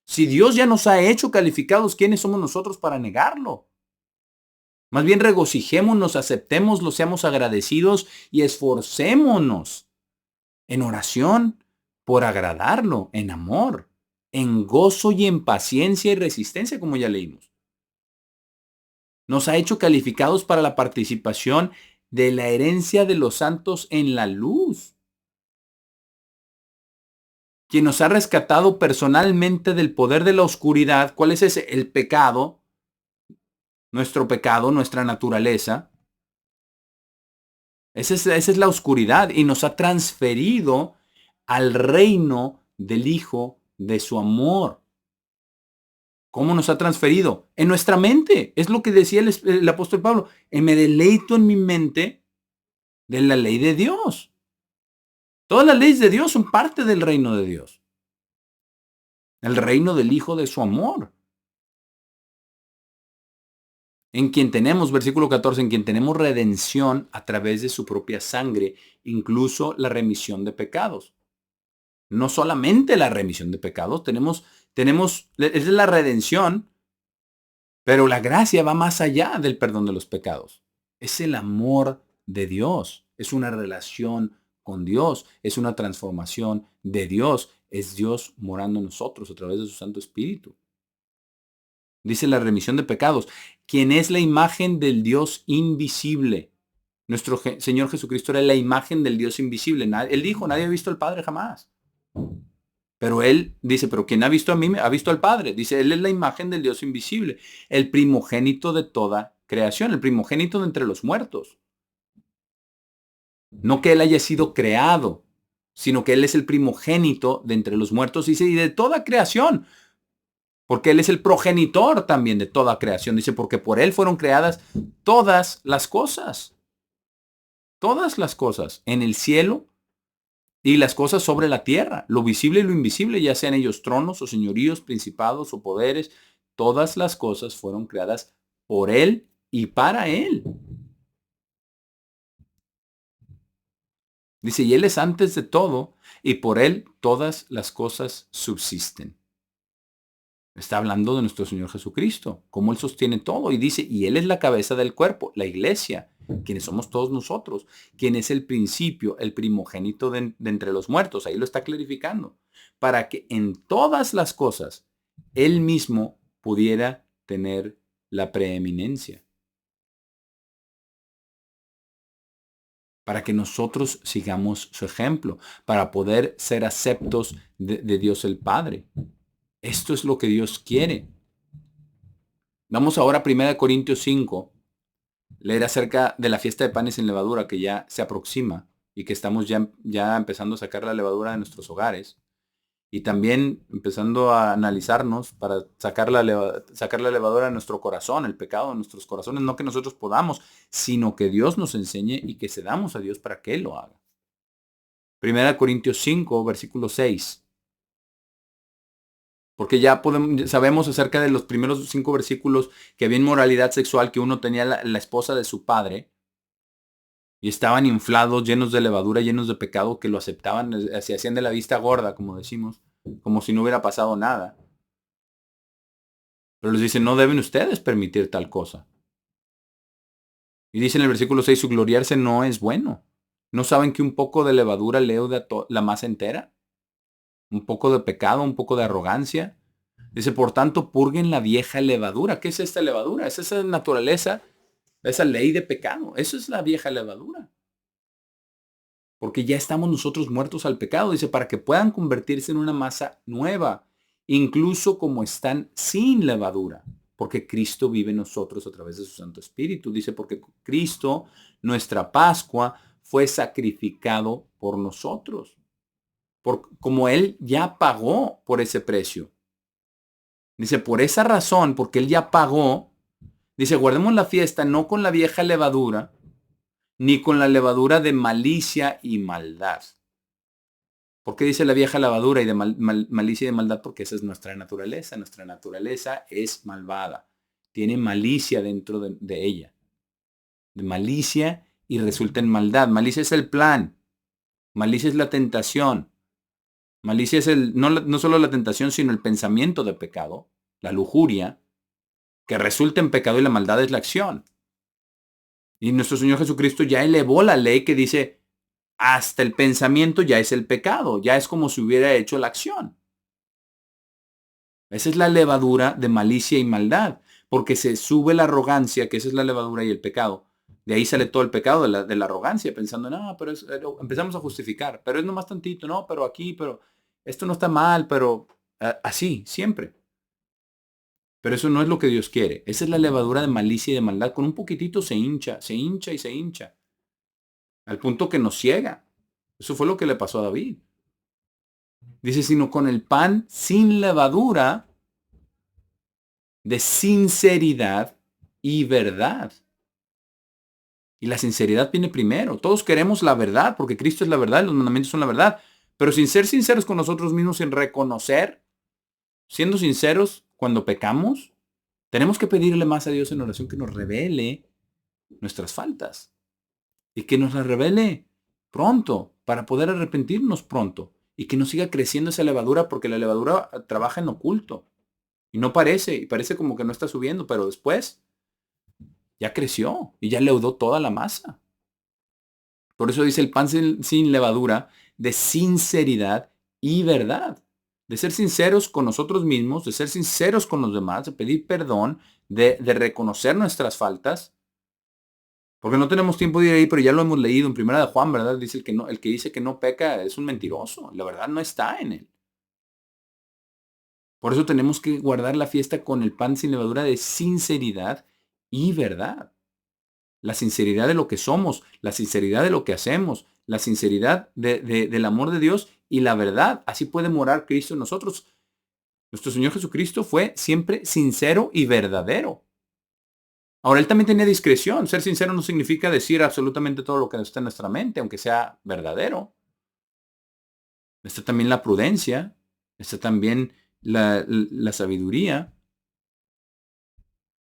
Si Dios ya nos ha hecho calificados, ¿quiénes somos nosotros para negarlo? Más bien regocijémonos, aceptémoslo, seamos agradecidos y esforcémonos en oración por agradarlo, en amor, en gozo y en paciencia y resistencia, como ya leímos. Nos ha hecho calificados para la participación de la herencia de los santos en la luz. Quien nos ha rescatado personalmente del poder de la oscuridad. ¿Cuál es ese? El pecado, nuestra naturaleza. Esa es la oscuridad y nos ha transferido al reino del Hijo de su amor. ¿Cómo nos ha transferido? En nuestra mente. Es lo que decía el apóstol Pablo. Me deleito en mi mente de la ley de Dios. Todas las leyes de Dios son parte del reino de Dios. El reino del Hijo de su amor. En quien tenemos, versículo 14, en quien tenemos redención a través de su propia sangre, incluso la remisión de pecados. No solamente la remisión de pecados, es la redención, pero la gracia va más allá del perdón de los pecados. Es el amor de Dios, es una relación con Dios, es una transformación de Dios, es Dios morando en nosotros a través de su Santo Espíritu. Dice la remisión de pecados, quien es la imagen del Dios invisible. Nuestro Señor Jesucristo era la imagen del Dios invisible. Él dijo, nadie ha visto al Padre jamás. Pero él dice, pero quien ha visto a mí, ha visto al Padre. Dice, él es la imagen del Dios invisible, el primogénito de toda creación, el primogénito de entre los muertos. No que él haya sido creado, sino que él es el primogénito de entre los muertos, dice, y de toda creación. Porque él es el progenitor también de toda creación. Dice, porque por él fueron creadas todas las cosas. Todas las cosas en el cielo y las cosas sobre la tierra, lo visible y lo invisible, ya sean ellos tronos o señoríos, principados o poderes, todas las cosas fueron creadas por Él y para Él. Dice, y Él es antes de todo, y por Él todas las cosas subsisten. Está hablando de nuestro Señor Jesucristo, cómo Él sostiene todo, y dice, y Él es la cabeza del cuerpo, la iglesia, quienes somos todos nosotros, quien es el principio, el primogénito de entre los muertos. Ahí lo está clarificando, para que en todas las cosas Él mismo pudiera tener la preeminencia. Para que nosotros sigamos su ejemplo, para poder ser aceptos de Dios el Padre. Esto es lo que Dios quiere. Vamos ahora a 1 Corintios 5, leer acerca de la fiesta de panes sin levadura que ya se aproxima y que estamos ya empezando a sacar la levadura de nuestros hogares y también empezando a analizarnos para sacar la levadura de nuestro corazón, el pecado de nuestros corazones, no que nosotros podamos, sino que Dios nos enseñe y que cedamos a Dios para que Él lo haga. 1 Corintios 5, versículo 6. Porque ya sabemos acerca de los primeros 5 versículos que había inmoralidad sexual, que uno tenía la esposa de su padre y estaban inflados, llenos de levadura, llenos de pecado, que lo aceptaban, se hacían de la vista gorda, como decimos, como si no hubiera pasado nada. Pero les dice, no deben ustedes permitir tal cosa. Y dice en el versículo 6, su gloriarse no es bueno. ¿No saben que un poco de levadura leuda la masa entera? Un poco de pecado, un poco de arrogancia. Dice, por tanto, purguen la vieja levadura. ¿Qué es esta levadura? Es esa naturaleza, esa ley de pecado. Eso es la vieja levadura. Porque ya estamos nosotros muertos al pecado. Dice, para que puedan convertirse en una masa nueva, incluso como están sin levadura. Porque Cristo vive en nosotros a través de su Santo Espíritu. Dice, porque Cristo, nuestra Pascua, fue sacrificado por nosotros. como Él ya pagó por ese precio. Dice, por esa razón, porque Él ya pagó, dice, guardemos la fiesta no con la vieja levadura, ni con la levadura de malicia y maldad. ¿Por qué dice la vieja levadura y de malicia y de maldad? Porque esa es nuestra naturaleza. Nuestra naturaleza es malvada. Tiene malicia dentro de ella. De malicia y resulta en maldad. Malicia es el plan. Malicia es la tentación. Malicia es no solo la tentación, sino el pensamiento de pecado, la lujuria, que resulta en pecado, y la maldad es la acción. Y nuestro Señor Jesucristo ya elevó la ley que dice, hasta el pensamiento ya es el pecado, ya es como si hubiera hecho la acción. Esa es la levadura de malicia y maldad, porque se sube la arrogancia, que esa es la levadura y el pecado. De ahí sale todo el pecado de la arrogancia, pensando, no, pero empezamos a justificar, pero es nomás tantito, no, pero aquí, pero esto no está mal, pero así, siempre. Pero eso no es lo que Dios quiere. Esa es la levadura de malicia y de maldad. Con un poquitito se hincha y se hincha. Al punto que nos ciega. Eso fue lo que le pasó a David. Dice, sino con el pan sin levadura de sinceridad y verdad. Y la sinceridad viene primero. Todos queremos la verdad, porque Cristo es la verdad y los mandamientos son la verdad. Pero sin ser sinceros con nosotros mismos, sin reconocer, siendo sinceros cuando pecamos, tenemos que pedirle más a Dios en oración que nos revele nuestras faltas. Y que nos las revele pronto, para poder arrepentirnos pronto. Y que no siga creciendo esa levadura, porque la levadura trabaja en oculto. Y no parece, y parece como que no está subiendo, pero después ya creció y ya leudó toda la masa. Por eso dice el pan sin levadura, de sinceridad y verdad. De ser sinceros con nosotros mismos, de ser sinceros con los demás, de pedir perdón, de reconocer nuestras faltas. Porque no tenemos tiempo de ir ahí, pero ya lo hemos leído en Primera de Juan, ¿verdad? Dice el que dice que no peca es un mentiroso. La verdad no está en él. Por eso tenemos que guardar la fiesta con el pan sin levadura de sinceridad y verdad. La sinceridad de lo que somos, la sinceridad de lo que hacemos, la sinceridad del amor de Dios y la verdad. Así puede morar Cristo en nosotros. Nuestro Señor Jesucristo fue siempre sincero y verdadero. Ahora, Él también tenía discreción. Ser sincero no significa decir absolutamente todo lo que está en nuestra mente, aunque sea verdadero. Está también la prudencia, está también la sabiduría.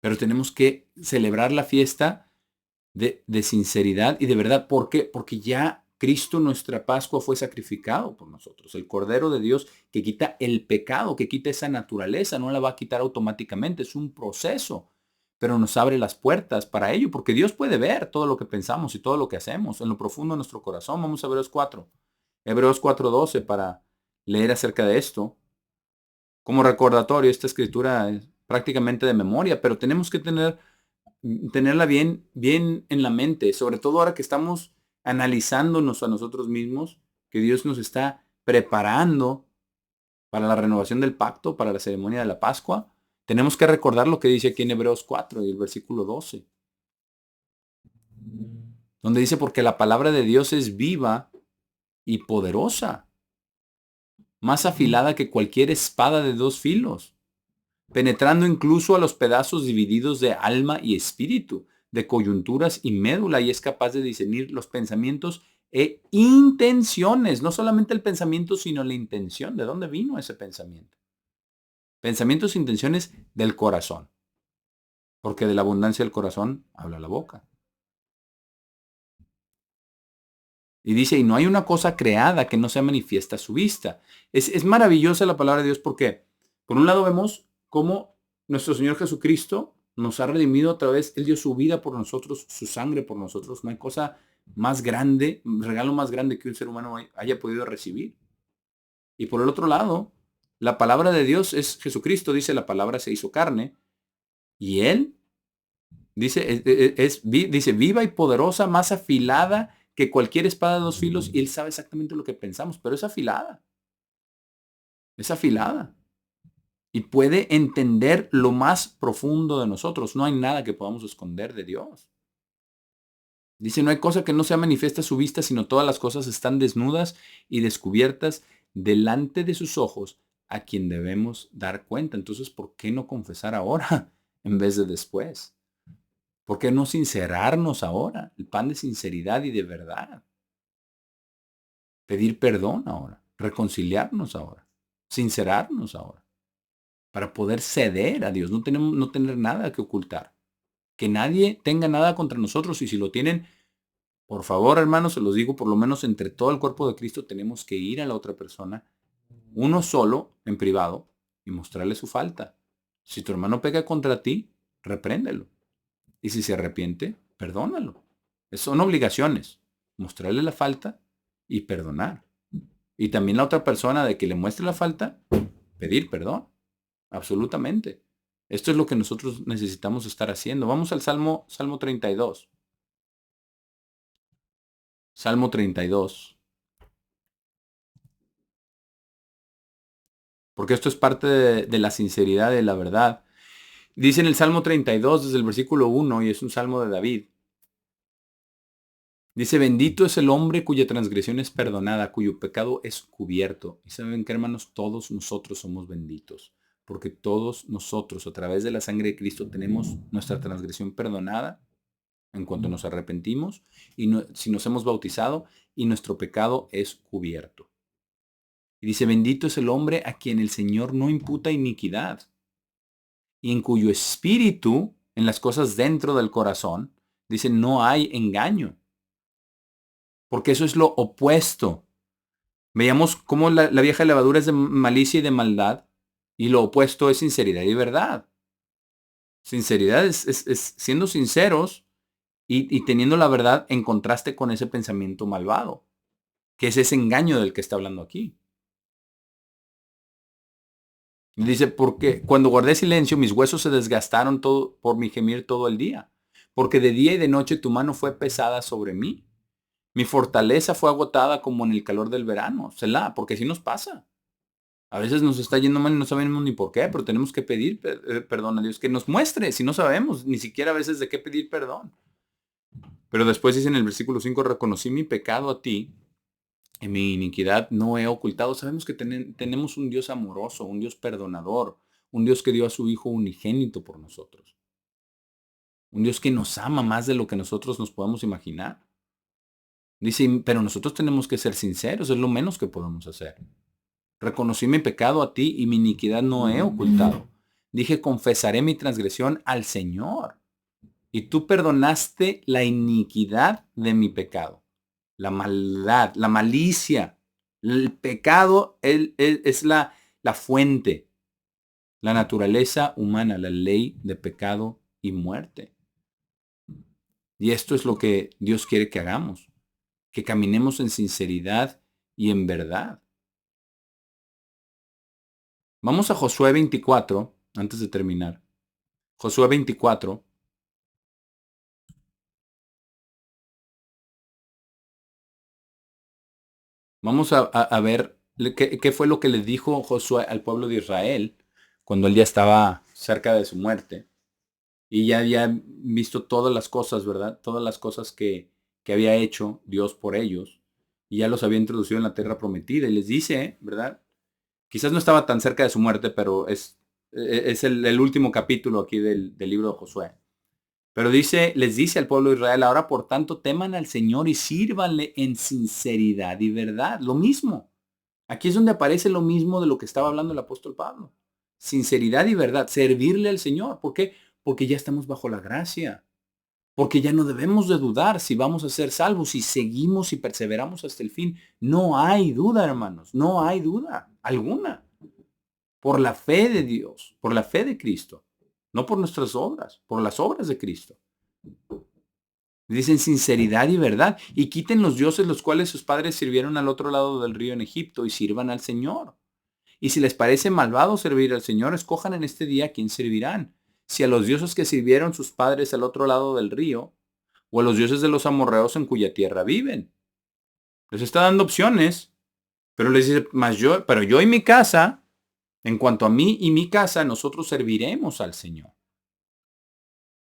Pero tenemos que celebrar la fiesta de sinceridad y de verdad. ¿Por qué? Porque ya Cristo, nuestra Pascua, fue sacrificado por nosotros. El Cordero de Dios que quita el pecado, que quita esa naturaleza, no la va a quitar automáticamente. Es un proceso, pero nos abre las puertas para ello, porque Dios puede ver todo lo que pensamos y todo lo que hacemos en lo profundo de nuestro corazón. Vamos a Hebreos 4. Hebreos 4:12 para leer acerca de esto. Como recordatorio, esta escritura es prácticamente de memoria, pero tenemos que tenerla bien en la mente, sobre todo ahora que estamos analizándonos a nosotros mismos, que Dios nos está preparando para la renovación del pacto, para la ceremonia de la Pascua. Tenemos que recordar lo que dice aquí en Hebreos 4 y el versículo 12, donde dice, porque la palabra de Dios es viva y poderosa, más afilada que cualquier espada de dos filos, penetrando incluso a los pedazos divididos de alma y espíritu, de coyunturas y médula, y es capaz de discernir los pensamientos e intenciones, no solamente el pensamiento, sino la intención. ¿De dónde vino ese pensamiento? Pensamientos e intenciones del corazón, porque de la abundancia del corazón habla la boca. Y dice, y no hay una cosa creada que no sea manifiesta a su vista. Es maravillosa la palabra de Dios, porque por un lado vemos cómo nuestro Señor Jesucristo nos ha redimido a través, Él dio su vida por nosotros, su sangre por nosotros. No hay cosa más grande, un regalo más grande que un ser humano haya podido recibir. Y por el otro lado, la palabra de Dios es Jesucristo, dice, la palabra se hizo carne. Y Él, dice, dice, viva y poderosa, más afilada que cualquier espada de dos filos, y Él sabe exactamente lo que pensamos, pero es afilada. Es afilada. Y puede entender lo más profundo de nosotros. No hay nada que podamos esconder de Dios. Dice, no hay cosa que no sea manifiesta a su vista, sino todas las cosas están desnudas y descubiertas delante de sus ojos a quien debemos dar cuenta. Entonces, ¿por qué no confesar ahora en vez de después? ¿Por qué no sincerarnos ahora? El pan de sinceridad y de verdad. Pedir perdón ahora. Reconciliarnos ahora. Sincerarnos ahora. Para poder ceder a Dios. No tener nada que ocultar. Que nadie tenga nada contra nosotros. Y si lo tienen, por favor, hermanos, se los digo, por lo menos entre todo el cuerpo de Cristo tenemos que ir a la otra persona, uno solo, en privado, y mostrarle su falta. Si tu hermano peca contra ti, repréndelo. Y si se arrepiente, perdónalo. Son obligaciones. Mostrarle la falta y perdonar. Y también la otra persona de que le muestre la falta, pedir perdón. Absolutamente. Esto es lo que nosotros necesitamos estar haciendo. Vamos al Salmo 32. Salmo 32. Porque esto es parte de la sinceridad, de la verdad. Dice en el Salmo 32, desde el versículo 1, y es un salmo de David. Dice, bendito es el hombre cuya transgresión es perdonada, cuyo pecado es cubierto. Y saben que, hermanos, todos nosotros somos benditos. Porque todos nosotros, a través de la sangre de Cristo, tenemos nuestra transgresión perdonada en cuanto nos arrepentimos y si nos hemos bautizado, y nuestro pecado es cubierto. Y dice, bendito es el hombre a quien el Señor no imputa iniquidad y en cuyo espíritu, en las cosas dentro del corazón, dice, no hay engaño. Porque eso es lo opuesto. Veíamos cómo la vieja levadura es de malicia y de maldad, y lo opuesto es sinceridad y verdad. Sinceridad es siendo sinceros y teniendo la verdad en contraste con ese pensamiento malvado, que es ese engaño del que está hablando aquí. Dice, porque cuando guardé silencio, mis huesos se desgastaron todo, por mi gemir todo el día. Porque de día y de noche tu mano fue pesada sobre mí. Mi fortaleza fue agotada como en el calor del verano. Selah, porque así nos pasa. A veces nos está yendo mal y no sabemos ni por qué, pero tenemos que pedir perdón a Dios, que nos muestre, si no sabemos ni siquiera a veces de qué pedir perdón. Pero después dice en el versículo 5, reconocí mi pecado a ti, en mi iniquidad no he ocultado. Sabemos que tenemos un Dios amoroso, un Dios perdonador, un Dios que dio a su Hijo unigénito por nosotros. Un Dios que nos ama más de lo que nosotros nos podemos imaginar. Dice, pero nosotros tenemos que ser sinceros, es lo menos que podemos hacer. Reconocí mi pecado a ti y mi iniquidad no he ocultado. Dije, confesaré mi transgresión al Señor. Y tú perdonaste la iniquidad de mi pecado. La maldad, la malicia. El pecado es la fuente, la naturaleza humana, la ley de pecado y muerte. Y esto es lo que Dios quiere que hagamos, que caminemos en sinceridad y en verdad. Vamos a Josué 24, antes de terminar. Josué 24. Vamos a ver qué fue lo que le dijo Josué al pueblo de Israel cuando él ya estaba cerca de su muerte y ya había visto todas las cosas, ¿verdad? Todas las cosas que había hecho Dios por ellos y ya los había introducido en la tierra prometida y les dice, ¿verdad? Quizás no estaba tan cerca de su muerte, pero es el último capítulo aquí del libro de Josué. Pero les dice al pueblo de Israel, ahora por tanto teman al Señor y sírvanle en sinceridad y verdad. Lo mismo. Aquí es donde aparece lo mismo de lo que estaba hablando el apóstol Pablo. Sinceridad y verdad. Servirle al Señor. ¿Por qué? Porque ya estamos bajo la gracia. Porque ya no debemos de dudar si vamos a ser salvos, si seguimos y perseveramos hasta el fin. No hay duda, hermanos. No hay duda alguna. Por la fe de Dios, por la fe de Cristo. No por nuestras obras, por las obras de Cristo. Dicen sinceridad y verdad. Y quiten los dioses los cuales sus padres sirvieron al otro lado del río en Egipto y sirvan al Señor. Y si les parece malvado servir al Señor, escojan en este día a quién servirán. Si a los dioses que sirvieron sus padres al otro lado del río, o a los dioses de los amorreos en cuya tierra viven. Les está dando opciones, pero les dice, pero yo y mi casa, en cuanto a mí y mi casa, nosotros serviremos al Señor.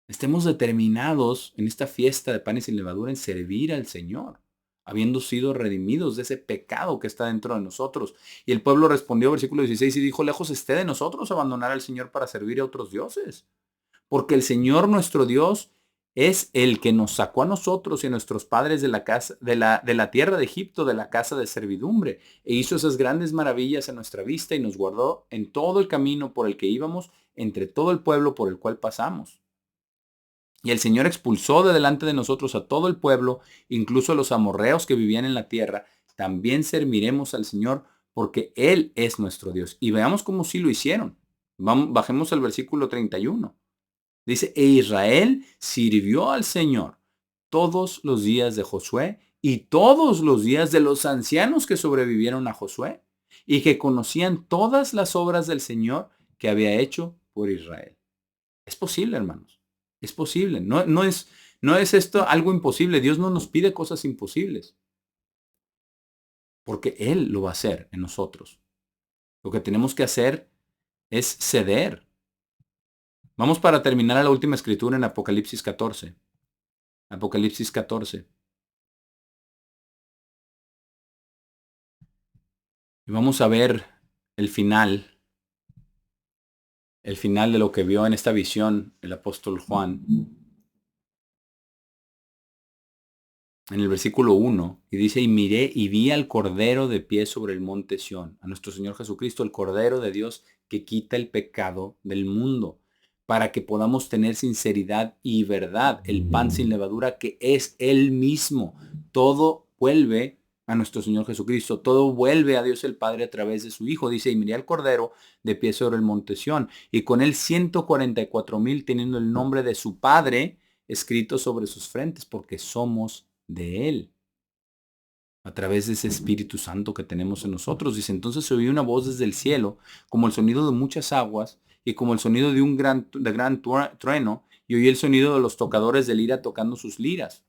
Estemos determinados en esta fiesta de panes sin levadura en servir al Señor. habiendo sido redimidos de ese pecado que está dentro de nosotros. Y el pueblo respondió, versículo 16, y dijo, lejos esté de nosotros abandonar al Señor para servir a otros dioses. Porque el Señor nuestro Dios es el que nos sacó a nosotros y a nuestros padres de la casa, de la tierra de Egipto, de la casa de servidumbre, e hizo esas grandes maravillas a nuestra vista y nos guardó en todo el camino por el que íbamos, entre todo el pueblo por el cual pasamos. Y el Señor expulsó de delante de nosotros a todo el pueblo, incluso a los amorreos que vivían en la tierra. También serviremos al Señor porque Él es nuestro Dios. Y veamos cómo sí lo hicieron. Bajemos al versículo 31. Dice, e Israel sirvió al Señor todos los días de Josué y todos los días de los ancianos que sobrevivieron a Josué y que conocían todas las obras del Señor que había hecho por Israel. Es posible, hermanos. Es posible. No es esto algo imposible. Dios no nos pide cosas imposibles. Porque Él lo va a hacer en nosotros. Lo que tenemos que hacer es ceder. Vamos para terminar a la última escritura en Apocalipsis 14. Apocalipsis 14. Y vamos a ver el final de lo que vio en esta visión el apóstol Juan. En el versículo 1, y dice, y miré y vi al Cordero de pie sobre el monte Sión, a nuestro Señor Jesucristo, el Cordero de Dios que quita el pecado del mundo, para que podamos tener sinceridad y verdad, el pan sin levadura que es Él mismo. Todo vuelve a nuestro Señor Jesucristo, todo vuelve a Dios el Padre a través de su Hijo. Dice, y miré al Cordero de pie sobre el monte Sión, y con él 144,000 teniendo el nombre de su Padre escrito sobre sus frentes, porque somos de Él, a través de ese Espíritu Santo que tenemos en nosotros. Dice, entonces se oyó una voz desde el cielo, como el sonido de muchas aguas, y como el sonido de un gran trueno, y oí el sonido de los tocadores de lira tocando sus liras.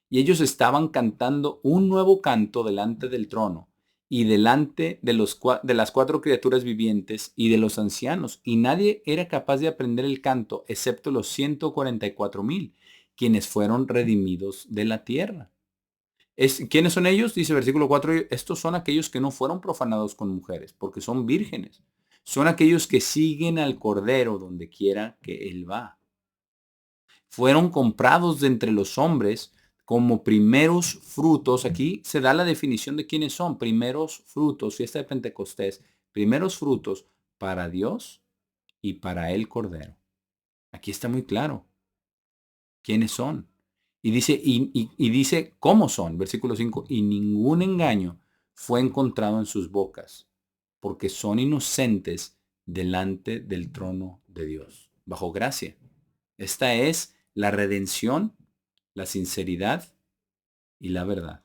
Y ellos estaban cantando un nuevo canto delante del trono, y delante de las 4 criaturas vivientes y de los ancianos, y nadie era capaz de aprender el canto, excepto los 144,000, quienes fueron redimidos de la tierra. ¿Quiénes son ellos? Dice versículo 4, estos son aquellos que no fueron profanados con mujeres, porque son vírgenes. Son aquellos que siguen al Cordero donde quiera que Él va. Fueron comprados de entre los hombres como primeros frutos. Aquí se da la definición de quiénes son primeros frutos, fiesta de Pentecostés, primeros frutos para Dios y para el Cordero. Aquí está muy claro quiénes son. Y dice cómo son, versículo 5, y ningún engaño fue encontrado en sus bocas, porque son inocentes delante del trono de Dios, bajo gracia. Esta es la redención, la sinceridad y la verdad.